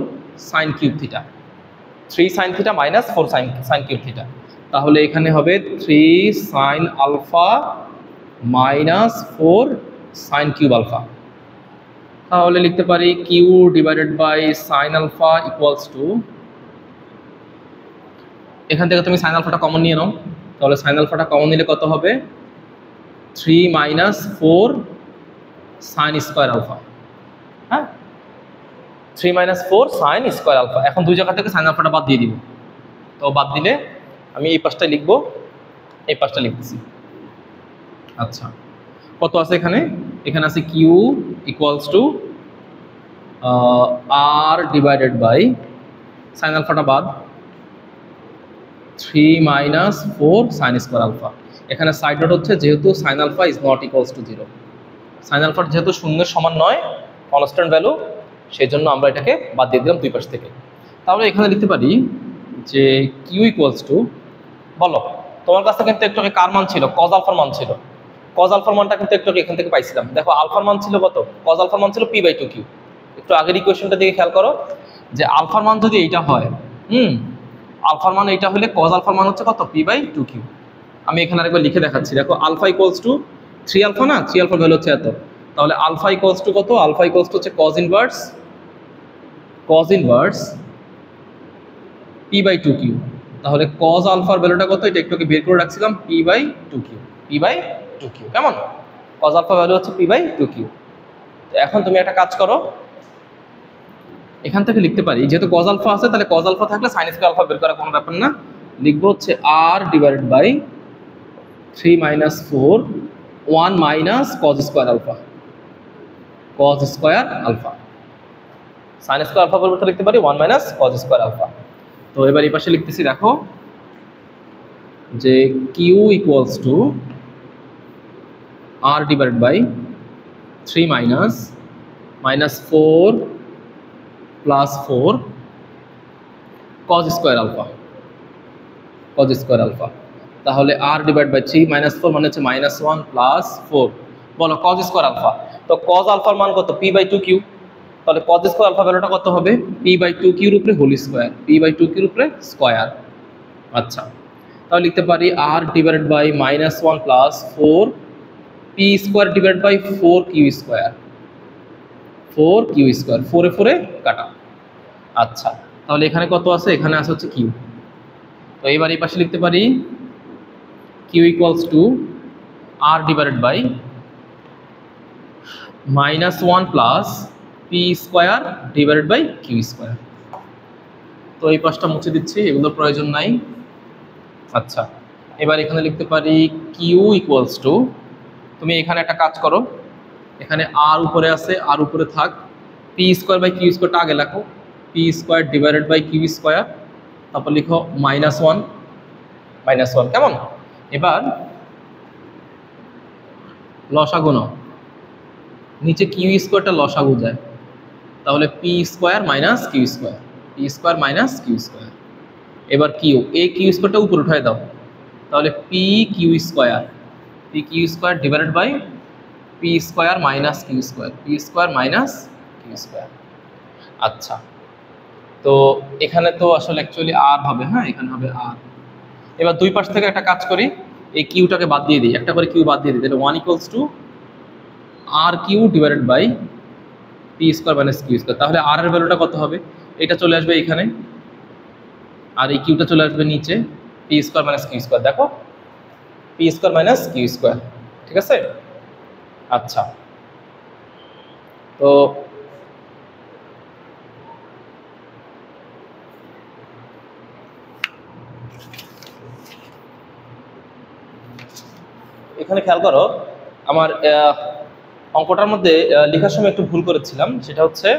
sine cube theta, 3 sine theta minus 4 sine cube theta. তাহলে এখানে হবে 3 sine alpha minus 4 sine cube alpha. তাহলে লিখতে পারি q divided by sine alpha equals to, এখান থেকে তুমি সাইন আলফাটা কমন নিয়ে নাও, তাহলে সাইন আলফাটা কমন নিলে কত হবে? 3 মাইনাস 4 সাইন স্কোয়ার আলফা। হ্যাঁ, 3 মাইনাস 4 সাইন স্কোয়ার আলফা। এখন দুই জায়গা থেকে সাইন আলফাটা বাদ দিয়ে দিব, তো বাদ দিলে আমি এই পাশটা লিখবো, এই পাশটা লিখতেছি। আচ্ছা, কত আছে এখানে? এখানে আছে Q equals to R divided by sine আলফাটা বাদ 3 মাইনাস 4 সাইন স্কোয়ার আলফা। এখানে সাইড নোট হচ্ছে যেহেতু sine alpha is not equals to 0, sine আলফার যেহেতু শূন্যের সমান নয়, কনস্ট্যান্ট ভ্যালু, সেই জন্য আমরা এটাকে বাদ দিয়ে দিলাম দুই পাশ থেকে। তাহলে এখানে লিখতে পারি যে কিউ ইকুয়ালস টু, বলো তোমার কাছে কিন্তু একটু কার মান ছিল? কজ আলফার মান ছিল। কজ আলফার মানটা কিন্তু একটু এখান থেকে পাইছিলাম। দেখো আলফার মান ছিল কত? কজ আলফার মান ছিল p/2q। একটু আগের ইকুয়েশনটা দিকে খেয়াল করো, যে আলফার মান যদি এইটা হয়, আলফার মান এইটা হলে কজ আলফার মান হচ্ছে কত? p/2q। আমি এখানে আরেকবার লিখে দেখাচ্ছি, দেখো আলফা ইকুয়ালস টু 3 আলফা, না 3 আলফার ভ্যালু হচ্ছে এত, তাহলে আলফা ইকুয়ালস টু কত? আলফা ইকুয়ালস টু হচ্ছে কজ ইনভার্স p/2q। তাহলে কজ আলফার ভ্যালুটা কত? এটা একটু বের করে রাখছিলাম, p/2q। কেমন? কজ আলফা ভ্যালু হচ্ছে p/2q। তো এখন তুমি একটা কাজ করো, এখান থেকে লিখতে পারি যেহেতু কজ আলফা আছে, তাহলে কজ আলফা থাকলে সাইন স্কয়ার আলফা বের করা কোনো ব্যাপার না। লিখবো হচ্ছে R divided by 3 minus 4 1 minus cos square alpha, sine square alpha পরিবর্তে লিখতে পারি 1 মাইনাস কজ স্কয়ার আলফা। তো এবার এই পাশে লিখতেছি, দেখো যে q equals to R divided by 3 minus 4 plus 4 cos square alpha. তাহলে আর ডিভাইড বাই 3 মাইনাস 4 মানে হচ্ছে -1 প্লাস 4। বলো কজ স্কোয়ার আলফা, তো কজ আলফার মান কত? p/2q। তাহলে কজ স্কোয়ার আলফা ভ্যালুটা কত হবে? p/2q এর উপরে হোল স্কোয়ার, p/2q এর উপরে স্কোয়ার। আচ্ছা, তাহলে লিখতে পারি R divided by -1 plus 4 p square divide by 4q square, 4 এ 4 এ কাটা। আচ্ছা, তাহলে এখানে কত আছে? এখানে আছে হচ্ছে কিউ। তো এবার এই পাশে লিখতে পারি q equals to R divided by -1 plus p square divided by q square. তো এই পাশটা মুছে দিচ্ছি, এগুলো প্রয়োজন নাই। আচ্ছা, এবার এখানে লিখতে পারি কিউ ইকুয়ালস টু, তুমি এখানে একটা কাজ করো, এখানে আর উপরে আছে, আর উপরে থাক, পি স্কোয়ার বাই কিউ স্কোয়ারটা আগে লেখো, p square divided by q square, তারপর লিখো -1। কেমন? এবার লসাগু নাও, নিচে কিউ স্কোয়ারটা লসাগু যায়, তাহলে p square minus Q square. এবার কিউ, এই কিউ স্কোয়ারটা উপরে উঠায় দাও, তাহলে p q square divided by p square minus Q square. আচ্ছা, তো এখানে তো আসলে অ্যাকচুয়ালি আর হবে, হ্যাঁ এখানে হবে আর। এবার দুই পাশ থেকে একটা কাজ করি, এই কিউটাকে বাদ দিয়ে দিই, একটা করে কিউ বাদ দিয়ে দিই, তাহলে 1 equals to r q divided by p square minus Q square. তাহলে আর এর ভ্যালুটা কত হবে? এটা চলে আসবে এখানে, আর এই কিউটা চলে আসবে নিচে, P square minus Q square. দেখো P square minus Q square, ঠিক আছে? আচ্ছা, তো এখানে খেয়াল করো, আমার অঙ্কটার মধ্যে লেখার সময় একটু ভুল করেছিলাম, সেটা হচ্ছে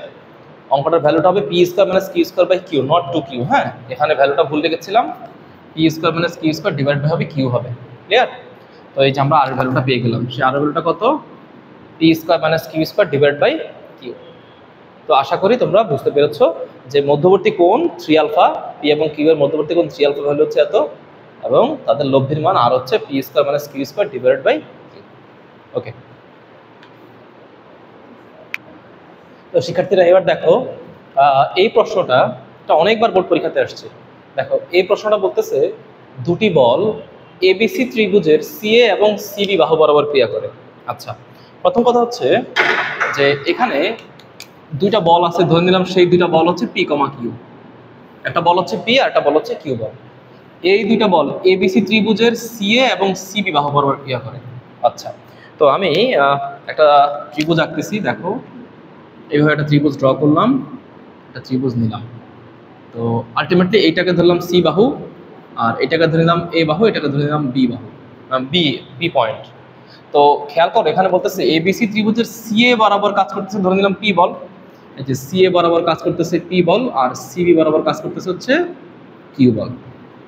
অঙ্কটার ভ্যালুটা হবে p square minus Q square by q, not 2q। হ্যাঁ, এখানে ভ্যালুটা ভুল লিখেছিলাম, p square minus Q square divide by হবে কিউ হবে। ক্লিয়ার? তো এই যে আমরা আর এর ভ্যালুটা পেয়ে গেলাম, সেই আর এর ভ্যালুটা কত? P square minus Q square divide by q. তো আশা করি তোমরা বুঝতে পেরেছো যে মধ্যবর্তী কোণ 3 আলফা, পি এবং কিউ এর মধ্যবর্তী কোণ 3 আলফা ভ্যালু হচ্ছে এত, এবং তাদের লব্ধির মান আর হচ্ছে P square minus Q square divide by Q. Okay, তো শিক্ষার্থীরা এবার দেখো এই প্রশ্নটা অনেকবার বোর্ড পরীক্ষাতে আসছে। দেখো এই প্রশ্নটা বলতেছে দুটি বল এবিসি ত্রিভুজের সিএ এবং সিবি বাহু বরাবর ক্রিয়া করে। আচ্ছা, প্রথম কথা হচ্ছে যে এখানে দুইটা বল আছে, ধরে নিলাম সেই দুইটা বল হচ্ছে পি কমা কিউ, একটা বল হচ্ছে পি আর একটা বল হচ্ছে কিউ বল। এই দুইটা বল এবিসি ত্রিভুজের সিএ এবং সিবি বাহু বরাবর ক্রিয়া করে। আচ্ছা, তো আমি একটা ত্রিভুজ আঁকতেছি। দেখো এইভাবে একটা ত্রিভুজ ড্র করলাম, একটা ত্রিভুজ নিলাম। তো আলটিমেটলি এইটাকে ধরলাম সি বাহু, আর এটাকে ধরে নিলাম এ বাহু, এটাকে ধরে নিলাম বি বাহু, বি পয়েন্ট। তো খেয়াল করো এখানে বলতেছে এবিসি ত্রিভুজের সিএ বরাবর কাজ করতেছে, ধরে নিলাম পি বল। এই যে সিএ বরাবর কাজ করতেছে পি বল, আর সিবি বরাবর কাজ করতেছে হচ্ছে কিউ বল।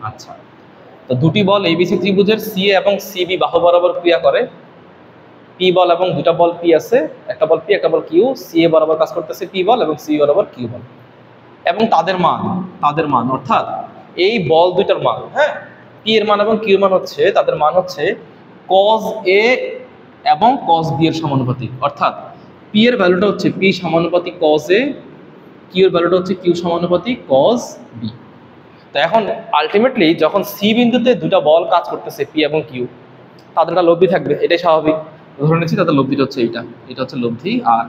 আচ্ছা, তো দুটি বল এবিসি ত্রিভুজের সিএ এবং সিবি বাহু বরাবর ক্রিয়া করে। পি বল এবং দুটা বল পি আছে, একটা বল পি একটা বল কিউ, সিএ বরাবর কাজ করতেছে পি বল এবং সিবি বরাবর কিউ বল, এবং তাদের মান অর্থাৎ এই বল দুইটার মান, হ্যাঁ, পি এর মান এবং কিউ এর মান হচ্ছে, তাদের মান হচ্ছে cos এ এবং cos বি এর সমানুপাতিক। অর্থাৎ পি এর ভ্যালুটা হচ্ছে পি সমানুপাতিক cos এ, কিউ এর ভ্যালুটা হচ্ছে কিউ সমানুপাতিক cos বি। তো এখন আলটিমেটলি যখন সি বিন্দুতে দুটা বল কাজ করতেছে পি এবং কিউ, তাদের একটা লব্ধি থাকবে, এটাই স্বাভাবিক। ধরে নিচ্ছি তাদের লব্ধিটা হচ্ছে এটা হচ্ছে লব্ধি। আর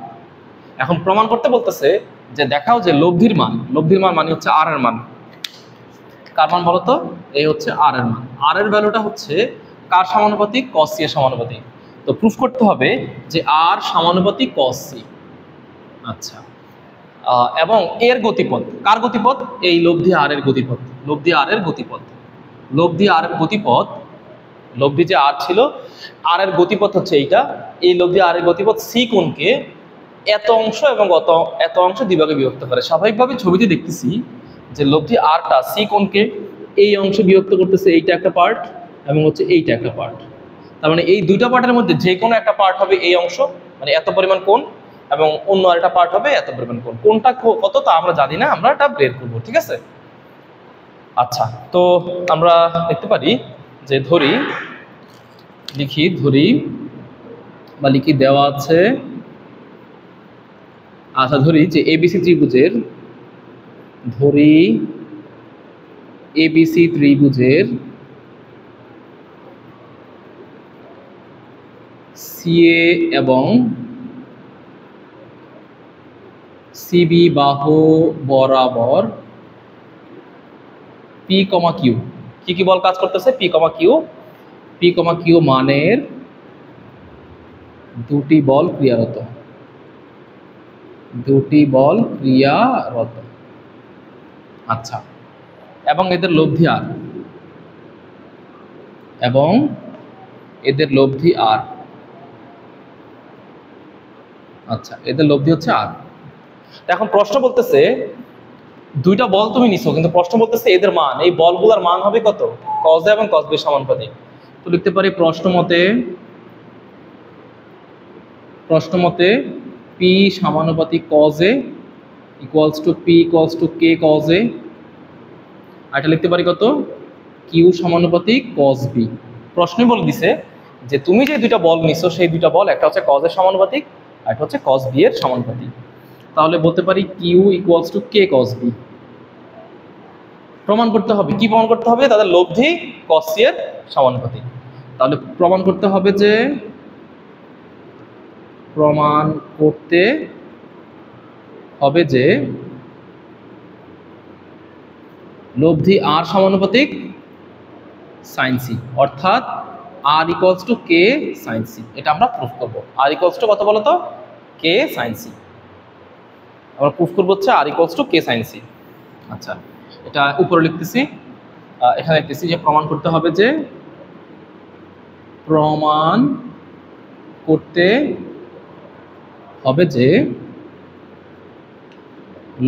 এখন প্রমাণ করতে বলতেছে যে দেখাও যে লব্ধির মান মানে হচ্ছে আর এর মান। কার মান বলতো? এই হচ্ছে আর এর মান। আর এর ভ্যালুটা হচ্ছে কার সমানুপাতিক? cos c এর সমানুপাতিক। তো প্রুফ করতে হবে যে আর সমানুপাতিক cos c। আচ্ছা, এবং এর গতিপথ, কার গতিপথ? এই লব্ধি আর এর গতিপথ। লব্ধি আর এর গতিপথ, লব্ধি যে আর ছিল, আর এর গতিপথ হচ্ছে এইটা। এই লব্ধি আর এর গতিপথ সি কোণকে এত অংশ এবং এত অংশ দুভাগে বিভক্ত করে। স্বাভাবিকভাবে ছবিতে দেখতেছি যে লব্ধি আরটা সি কোণকে এই অংশে বিভক্ত করতেছে, এইটা একটা পার্ট এবং হচ্ছে এইটা একটা পার্ট। তার মানে এই দুইটা পার্টের মধ্যে যে কোনো একটা পার্ট হবে এই অংশ, মানে এত পরিমাণ কোণ, এবং অন্য আরেকটা পার্ট হবে এত পরিমাণ কোণ। কোনটা কত তা আমরা জানি না, আমরা এটা বের করবো, ঠিক আছে? আচ্ছা, তো আমরা দেখতে পারি যে লিখি দেওয়া আছে। আচ্ছা, ধরি যে এবিসি ত্রিভুজের সিএ এবং সিবি বাহু বরাবর পি কমা কিউ, কি বল কাজ করতেছে? পি কমা কিউ মানের দুটি বল ক্রিয়ারত। আচ্ছা, এবং এদের লব্ধি আর, আচ্ছা, এদের লব্ধি হচ্ছে আর। এখন প্রশ্ন বলতেছে দুইটা বল তুমি নিছো, কিন্তু প্রশ্ন বলতেছে এদের মান, এই বলগুলোর মান হবে কত? cos a এবং cos b সমানুপাতিক। তো লিখতে পারি প্রশ্ন মতে p সমানুপাতিক cos a equals to p equals to k cos a। আর এটা লিখতে পারি কত? q সমানুপাতিক cos b। প্রশ্নই বলে দিছে যে তুমি যে দুইটা বল নিছো সেই দুইটা বল, একটা হচ্ছে cos এর সমানুপাতিক আর একটা হচ্ছে cos b এর সমানুপাতিক। তাহলে বলতে পারি q equals to k cos b। প্রমাণ করতে হবে, কি প্রমাণ করতে হবে? তাদের লব্ধি cos c এর সমানুপাতিক। তাহলে প্রমাণ করতে হবে যে লব্ধি আর সমানুপাতিক sin c, অর্থাৎ r equals to k sin c। এটা আমরা প্রুফ করব। r ইকুয়ালস টু কত বলো তো? k sin c। আমরা প্রুফ করব হচ্ছে r equals to k sin c। আচ্ছা, এটা উপরে লিখতেছি, এখানে লিখতেছি যে প্রমাণ করতে হবে যে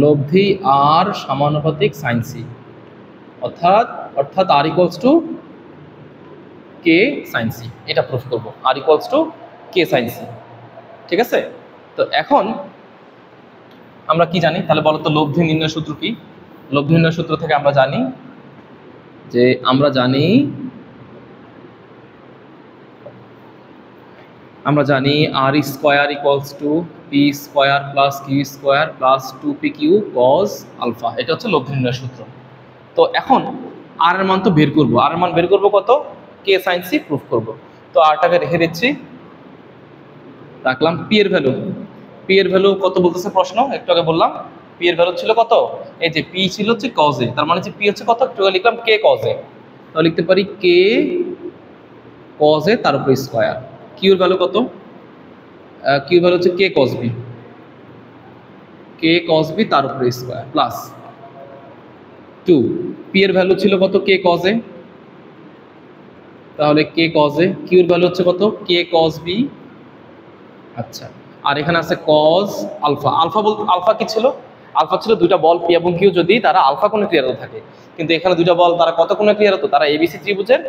লব্ধি আর সমানুপাতিক sin c। অর্থাৎ অর্থাৎ R equals to K sine C, এটা প্রুফ করব, R equals to K sine C. ঠিক আছে, তো এখন আমরা কি জানি তাহলে বলো তো, লব্ধি নির্ণয় সূত্র কি? লব্ধি নির্ণয় সূত্র থেকে আমরা জানি যে আমরা জানি R square equals to P square plus Q square plus 2p Q cos alpha, এটা হচ্ছে লব্ধি নির্ণয় সূত্র। তো এখন আর এর মান তো বের করবো, আর এর মান বের করবো কত? কে সাইন সি প্রুফ করবো। তো আরটাকে রেখে দিচ্ছি, রাখলাম। পি এর ভ্যালু কত বলতেছে প্রশ্ন, একটু আগে বললাম পি এর ভ্যালু ছিল কত, এই যে পি ছিল হচ্ছে কজ এ, তার মানে যে পি হচ্ছে কত, একটু আগে লিখলাম কে কজ এ, তাহলে লিখতে পারি কে কজ এ তার উপর স্কোয়ার। কিউর ভ্যালু কত, কিউর ভ্যালু হচ্ছে কে কজ বি, কে কজ বি তার উপর স্কোয়ার প্লাস 2। পি এর ভ্যালু ছিল কত, কে কজ এ, তাহলে কে কজ এ, কিউর ভ্যালু হচ্ছে কত, কে কজ বি। আচ্ছা, আর এখানে আছে কজ আলফা। আলফা কি ছিল, আলফা ছিল দুইটা বল পি এবং কিউ যদি তারা আলফা কোণে ক্লিয়ার হতে থাকে, কিন্তু এখানে দুইটা বল তারা কত কোণে ক্লিয়ার হতো, তারা এবিসি ত্রিভুজের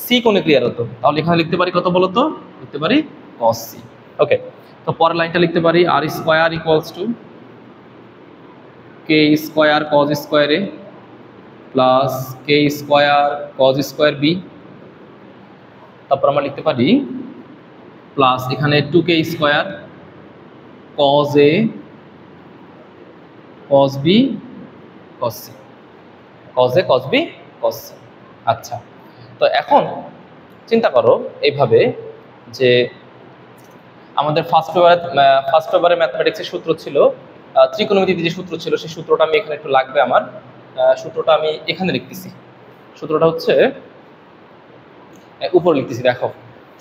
সি কোণে ক্লিয়ার হতো, তাহলে এখানে লিখতে পারি কত বলতো, লিখতে পারি কজ সি। ওকে, তো পরের লাইনটা লিখতে পারি r square equals to k square cos square A plus k square cos square B, তারপর আমরা লিখতে পারি প্লাস এখানে 2k square cos A cos B cos C, cos A cos B cos C. আচ্ছা, তো এখন চিন্তা করো এইভাবে যে আমাদের ফার্স্ট পেপারে ম্যাথমেটিক্সের সূত্র ছিল, ত্রিকোণমিতিতে যে সূত্র ছিল সেই সূত্রটা আমি এখানে একটু লাগবে আমার, সূত্রটা আমি এখানে লিখতেছি। সূত্রটা হচ্ছে উপর লিখতেছি, দেখো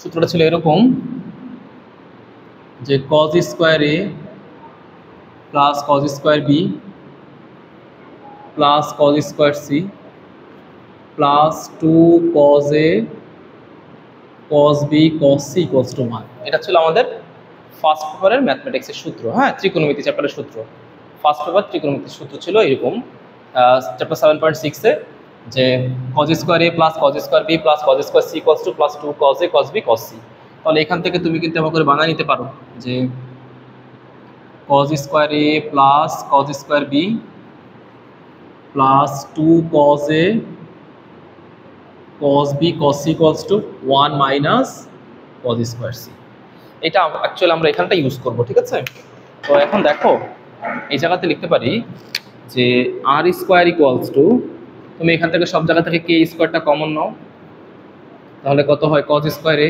সূত্রটা ছিল এরকম যে cos square A plus cos square B plus cos square C plus 2 cos A cos B cos C equals to 1। এটা ছিল আমাদের ফার্স্ট পেপারের ম্যাথমেটিক্সের সূত্র, হ্যাঁ, ত্রিকোণমিতি চ্যাপ্টারের সূত্র। ফার্স্ট পেপার ত্রিকোণমিতির সূত্র ছিল এরকম, চ্যাপ্টার 7.6 এ যে cos square A plus cos square B plus cos square C equals to plus 2 cos A cos B cos C. তাহলে এখান থেকে তুমি কিন্তু এমন করে বানিয়ে নিতে পারো যে cos square A plus cos square B plus 2 cos A cos B cos C equals to 1 minus cos square C. এটা অ্যাকচুয়ালি আমরা এখানটা ইউজ করব, ঠিক আছে। তো এখন দেখো এই জায়গাতে লিখতে পারি যে আর স্কোয়ার ইকুয়ালস টু, তুমি এখান থেকে সব জায়গা থেকে কে স্কোয়ারটা কমন নাও, তাহলে কত হয় cos square A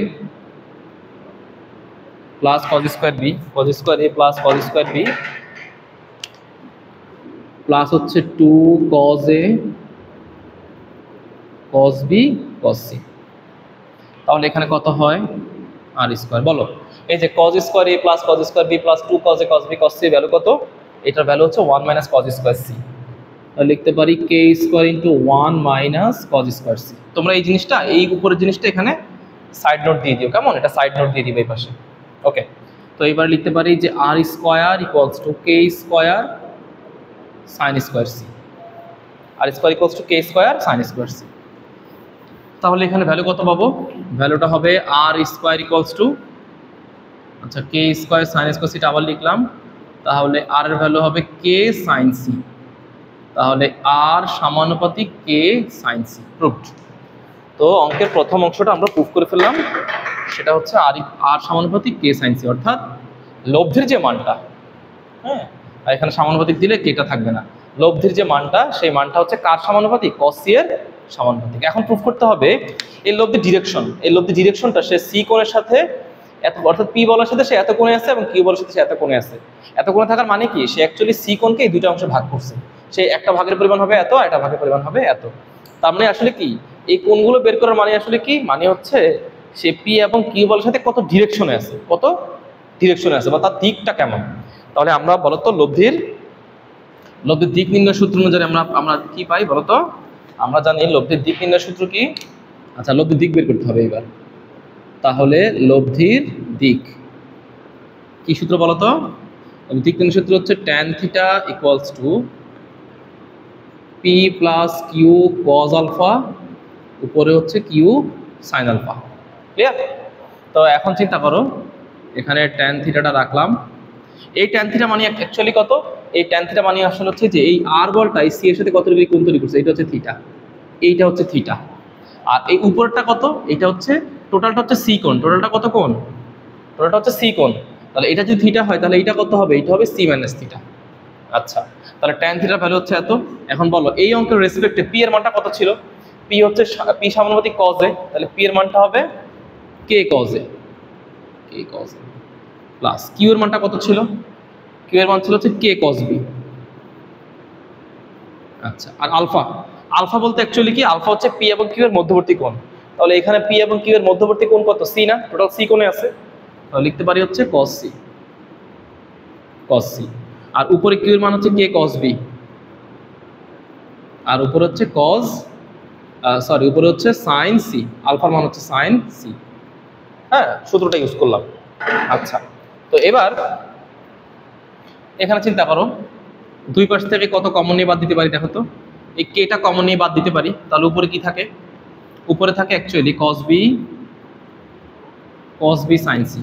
plus cos square B, cos square A plus cos square B plus হচ্ছে 2 cos A cos B cos C, তাহলে এখানে কত হয় আর স্কোয়ার। বলো এই যে cos square A plus cos square B plus 2 cos A cos B cos C value কত, এটার ভ্যালু হচ্ছে 1 মাইনাস কজ স্কোয়ার সি, লিখতে পারি k square into 1 minus cos square C. তোমরা এই জিনিসটা, এই উপরের জিনিসটা এখানে সাইড নোট দিয়ে দিও, কেমন, এটা সাইড নোট দিয়ে দিবে এই পাশে। ওকে, তো এবার লিখতে পারি যে আর square equals to k square sine square C, r square equals to k square sine square C. তাহলে এখানে ভ্যালু কত পাবো, ভ্যালুটা হবে আর স্কোয়ার ইকুয়ালস টু, আচ্ছা কে স্কোয়ার সাইন স্কোয়ার সিটা আবার লিখলাম, তাহলে আর এর ভ্যালু হবে কে সাইন সি, তাহলে আর সমানুপাতিক কে সাইন সি, প্রুভড। তো অঙ্কের প্রথম অংশটা আমরা প্রুফ করে ফেললাম, সেটা হচ্ছে আর সমানুপাতিক কে সাইন সি, অর্থাৎ লব্ধির যে মানটা, হ্যাঁ, আর এখানে সমানুপাতিক দিলে কেটা থাকবে না, লব্ধির যে মানটা সেই মানটা হচ্ছে কার সমানুপাতিক, কস সি এর সমানুপাতিক। এখন প্রুফ করতে হবে এই লব্ধির ডিরেকশন, এই লব্ধির ডিরেকশনটা সে সি কোণের সাথে এত, অর্থাৎ পি বলার সাথে সে এত কোণে আছে এবং কিউ বলার সাথে সে এত কোণে আছে। এত কোণে থাকার মানে কি, সে অ্যাকচুয়ালি সি কোণকে এই দুটো অংশে ভাগ করছে, সে একটা ভাগের পরিমাণ হবে এত আর একটা ভাগের পরিমাণ হবে এত। তার মানে আসলে কি, এই কোণগুলো বের করার মানে আসলে কি, মানে হচ্ছে সে পি এবং কিউ বলার সাথে কত ডিরেকশনে আছে, কত ডিরেকশনে আছে বা তার দিকটা কেমন। তাহলে আমরা বলতো লব্ধির দিক নির্ণয় সূত্র অনুযায়ী আমরা কি পাই বলতো, আমরা জানি লব্ধির দিক নির্ণয় সূত্র কি। আচ্ছা, লব্ধির দিক বের করতে হবে এবার। তাহলে লব্ধির দিক কি সূত্র বলতো, দিক নির্ণয় সূত্র হচ্ছে tan theta equals to P plus Q cos alpha, উপরে হচ্ছে কিউ সাইন আলফা। ক্লিয়ার? তো এখন চিন্তা করো, এখানে ট্যান থিটাটা রাখলাম। এই ট্যান থিটা মানে অ্যাকচুয়ালি কত? এই ট্যান থিটা মানে আসলে হচ্ছে যে এই আর বলটা এই সি এর সাথে কত ডিগ্রি কোণ তৈরি করছে, এটা হচ্ছে থিটা, এইটা হচ্ছে থিটা। আর এই উপরটা কত? এটা হচ্ছে টোটালটা হচ্ছে সি কোণ। টোটালটা কত কোণ? টোটালটা হচ্ছে সি কোণ। তাহলে এটা যদি থিটা হয় তাহলে এইটা কত হবে? এইটা হবে সি মাইনাস থিটা। আচ্ছা, তাহলে ট্যান থিটার ভ্যালু হচ্ছে এত। এখন বলো এই অঙ্কের রেসপেক্টে পি এর মানটা কত ছিল? পি হচ্ছে পি সমানুপাতিক কজ এ, তাহলে পি এর মানটা হবে k cos A, k cos A plus Q এর মানটা কত ছিল? কিউ এর মান ছিল হচ্ছে কে কজ বি। আচ্ছা, আর আলফা, আলফা বলতে অ্যাকচুয়ালি কি? আলফা হচ্ছে পি এবং কিউ এর মধ্যবর্তী কোণ। তাহলে এখানে পি এবং কিউ এর মধ্যবর্তী কোণ কত? সি না? টোটাল সি কোণে আছে, তাহলে লিখতে পারি হচ্ছে কজ সি, কজ সি। আর উপরে কিউ এর মান হচ্ছে কে কজ বি, আর উপরে হচ্ছে কজ সরি উপরে হচ্ছে সাইন সি, আলফার মান হচ্ছে সাইন সি। হ্যাঁ, সূত্রটা ইউজ করলাম। আচ্ছা, তো এবার এখানে চিন্তা করো, দুই পাশ থেকে কত কমন নিয়ে বাদ দিতে পারি দেখো তো। এই কেটা কমন নিয়ে বাদ দিতে পারি, তাহলে উপরে কি থাকে? উপরে থাকে actually cos B sine C,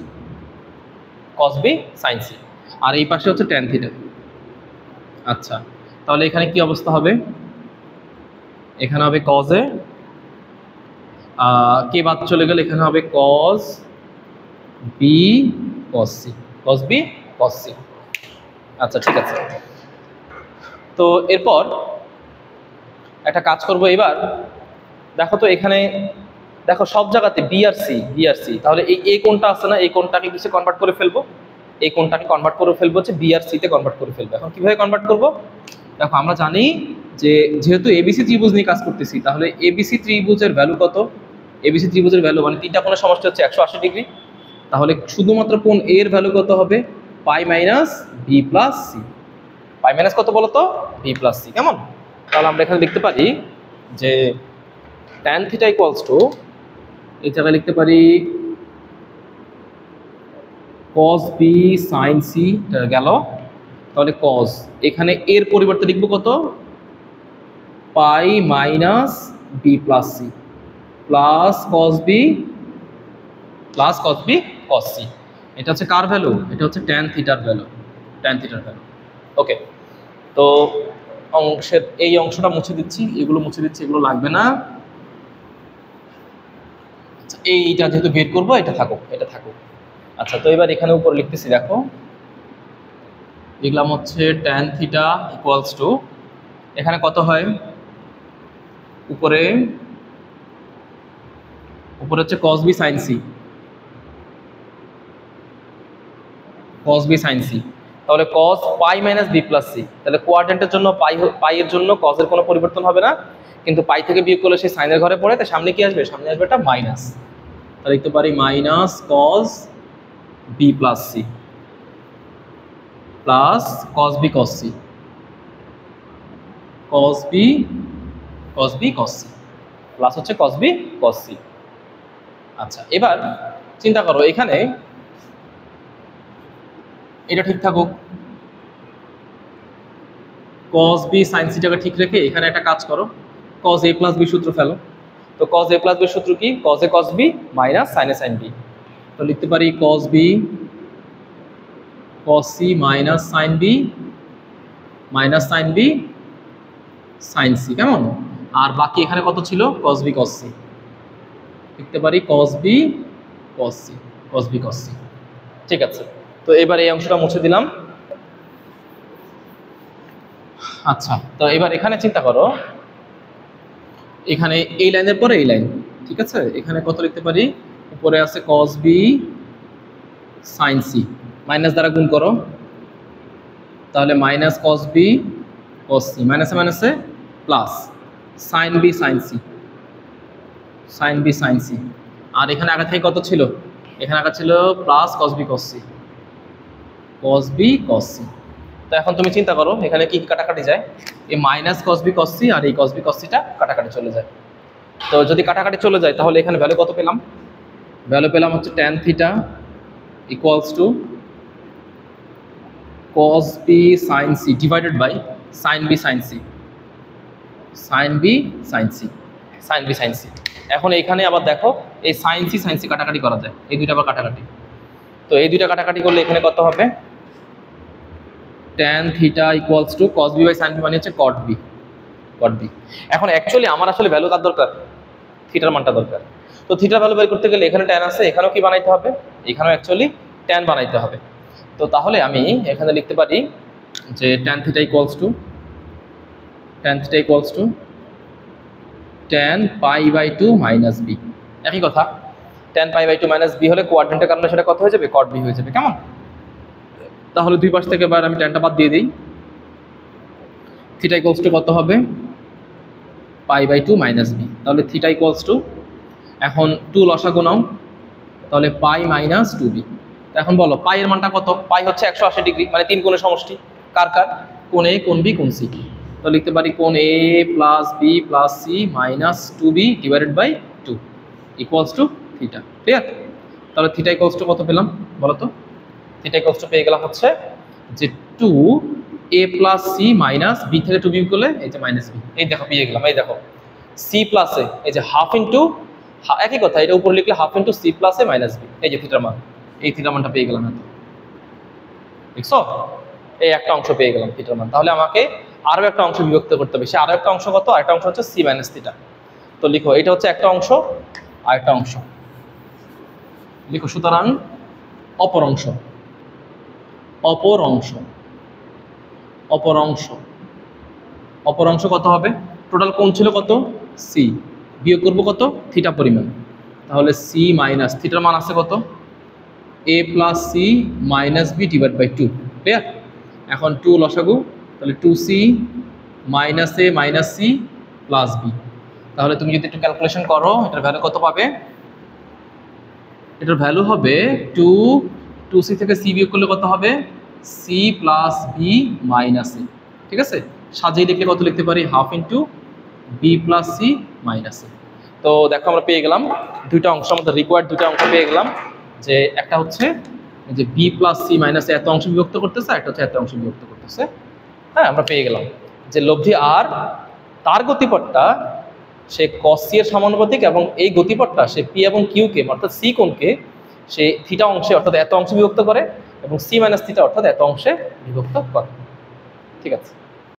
cos B sine C, আর এই পাশে হচ্ছে ট্যান থিটা। আচ্ছা, তাহলে এখানে কি অবস্থা হবে? এখানে হবে কজ এ, কে বাদ চলে গেলে এখানে হবে cos B cos C, cos B cos C. আচ্ছা, ঠিক আছে। তো এরপর একটা কাজ করব এবার। দেখো তো এখানে দেখো সব জায়গাতে বি আর সি, তাহলে এই কোণটা আছে না, এই কোণটাকে কিসে কনভার্ট করে ফেলবো? এই কোণটাকে কনভার্ট করে ফেলবো হচ্ছে বি আর সি তে কনভার্ট করে ফেলবো। এখন কিভাবে কনভার্ট করব? দেখো আমরা জানি যে যেহেতু এবিসি ত্রিভুজ নিয়ে কাজ করতেছি, তাহলে এবিসি ত্রিভুজের ভ্যালু কত? এবিসি ত্রিভুজের ভ্যালু মানে তিনটা কোণের সমষ্টি হচ্ছে 180 ডিগ্রি। তাহলে শুধুমাত্র কোণ এ এর ভ্যালু কত হবে? Pi minus B plus C. Pi minus কত বলো তো? B plus C. কেমন? তাহলে আমরা এখানে লিখতে পারি যে tan থিটা ইকুয়ালস টু, এই জায়গায় লিখতে পারি cos b sin c গেল। তাহলে cos এখানে এর পরিবর্তে লিখবো কত? Pi minus B plus C plus cos b cos c। এটা হচ্ছে কার ভ্যালু? এটা হচ্ছে tan থিটার ভ্যালু, tan থিটার ভ্যালু। ওকে, তো অংশের এই অংশটা মুছে দিচ্ছি, এগুলো মুছে দিচ্ছি, এগুলো লাগবে না। এইটা যেহেতু বের করবো, এটা থাকুক, এটা থাকুক। আচ্ছা, তো এবার এখানে উপরে লিখতেছি, দেখো লিখলাম হচ্ছে tan থিটা ইকুয়ালস টু, এখানে কত হয়? উপরে হচ্ছে cos b sin c, cos b sin c। তাহলে cos পাই মাইনাস বি প্লাস সি, তাহলে কোয়াড্রেন্টের জন্য পাই এর জন্য cos এর কোনো পরিবর্তন হবে না, কিন্তু পাই থেকে বিয়োগ করলে সেই সাইনের ঘরে পড়ে, তাই সামনে কি আসবে? সামনে আসবে একটা মাইনাস। তাহলে লিখতে পারি minus cos b plus C plus cos b cos c, cos b cos c plus হচ্ছে cos b cos c। আচ্ছা, এবার চিন্তা করো এখানে এটা ঠিক থাকুক, cos b sin c টাকে ঠিক রেখে এখানে একটা কাজ করো, cos a প্লাস b সূত্র ফেলো। তো cos a প্লাস b সূত্র কি? cos a cos b minus sin a sin b। তো লিখতে পারি cos b cos c minus sin b minus sin b sin c। কেমন? আর বাকি এখানে কত ছিল? cos b cos c, লিখতে পারি cos b cos c, cos b cos c। ঠিক আছে, তো এবার এই অংশটা মুছে দিলাম। আচ্ছা, তো এবার এখানে চিন্তা করো, এখানে এই লাইনের পরে এই লাইন, ঠিক আছে? এখানে কত লিখতে পারি? উপরে আছে cos b sin c, minus দ্বারা গুণ করো, তাহলে minus cos b cos c, মাইনাসে মাইনাসে plus sin b sin c, sin b sin c। আর এখানে আগে থেকে কত ছিল? এখানে আগে ছিল plus cos b cos c, cos b cos c। তো এখন তুমি চিন্তা করো এখানে কি কাটাকাটি যায়? এই minus cos b cos c আর এই cos b cos c টা কাটাকাটি চলে যায়। তো যদি কাটাকাটি চলে যায় তাহলে এখানে ভ্যালু কত পেলাম? ভ্যালু পেলাম হচ্ছে tan theta equals to cos b sin c divided by sin b sin c, sine B sine C, sine B sine C. এখন এখানে আবার দেখো এই সাইন সি কাটাকাটি করা যায়, এই দুইটা আবার কাটাকাটি। তো এই দুইটা কাটাকাটি করলে এখানে কত হবে, tan theta equals to cos B by sine B মানে হচ্ছে cot বি, cot বি। এখন অ্যাকচুয়ালি আমার আসলে ভ্যালু কার দরকার, থিটার মানটা দরকার। তো থিটার ভ্যালু বের করতে গেলে এখানে tan আছে, এখানেও কি বানাইতে হবে, এখানেও অ্যাকচুয়ালি tan বানাইতে হবে। তো তাহলে আমি এখানে লিখতে পারি যে tan theta equals to tan pi by 2 minus B. একই কথা, tan pi by 2 minus B হলে কোয়াড্রেন্টের কারণে সেটা কত হয়ে যাবে, cot বি হয়ে যাবে। কেমন? তাহলে দুই পাশ থেকে এবার আমি ট্যানটা বাদ দিয়ে দিই। থিটা ইকুয়ালস টু কত হবে, পাই বাই 2 মাইনাস বি। তাহলে থিটা ইকুয়ালস টু, এখন 2 লসাগু নাও, তাহলে পাই মাইনাস 2b। এখন বলো পাই এর মানটা কত, পাই হচ্ছে 180 ডিগ্রি, মানে 3 কোণের সমষ্টি। কার কার, কোণ এ, কোণ বি, কোণ সি। তো লিখতে পারি কোণ A plus B plus C minus 2b divided by 2 equals to theta. Clear? তাহলে থিটা ইকুয়ালস টু কত পেলাম বলো তো, থিটা ইকুয়ালস টু পেয়ে গেলাম হচ্ছে যে 2a plus C minus B থেকে 2b করলে এই যে মাইনাস বি, এই দেখো পেয়ে গেলাম। এই দেখো সি প্লাস এ, এই যে হাফ ইন্টু, একই কথা, এটা উপরে লিখলে হাফ ইন্টু সি প্লাস এ মাইনাস বি, এই যে থিটার মান, এই থিটার মানটা পেয়ে গেলাম। দেখছো, এই একটা অংশ পেয়ে গেলাম থিটার মান। তাহলে আমাকে আরো একটা অংশ বিভক্ত করতে হবে, সে আরো একটা অংশ কত, আরেকটা অংশ হচ্ছে সি মাইনাস থিটা। তো লিখো এটা হচ্ছে একটা অংশ, আরেকটা অংশ লিখো। সুতরাং অপর অংশ, অপর অংশ, অপর অংশ, অপর অংশ কত হবে, টোটাল কোণ ছিল কত, সি, বিয়োগ করবো কত, থিটা পরিমাণ। তাহলে সি মাইনাস থিটার মান আছে কত, A plus C minus B divide by 2। Clear? এখন 2 লসাগু, তাহলে 2c minus A minus C plus B. তাহলে তুমি যদি একটু ক্যালকুলেশন করো, এটার ভ্যালু কত পাবে, এটার ভ্যালু হবে 2c থেকে সি বিয়োগ করলে কত হবে, C plus B minus A. ঠিক আছে? সাজিয়ে লিখলে কত লিখতে পারি, half into B plus C minus A. তো দেখো আমরা পেয়ে গেলাম দুইটা অংশ, আমাদের রিকোয়ার্ড দুইটা অংশ পেয়ে গেলাম। যে একটা হচ্ছে যে বি প্লাস সি মাইনাস এত অংশ বিভক্ত করতেছে, একটা হচ্ছে এত অংশ বিভক্ত করতেছে। হ্যাঁ, আমরা পেয়ে গেলাম যে লব্ধি আর তার গতিপথটা সে cos c এর সমানুপাতিক, এবং এই গতিপথটা সে পি এবং কিউ কে অর্থাৎ সি কোণকে সে থিটা অংশে অর্থাৎ এত অংশে বিভক্ত করে, এবং সি মাইনাস থিটা অর্থাৎ এত অংশে বিভক্ত করে। ঠিক আছে?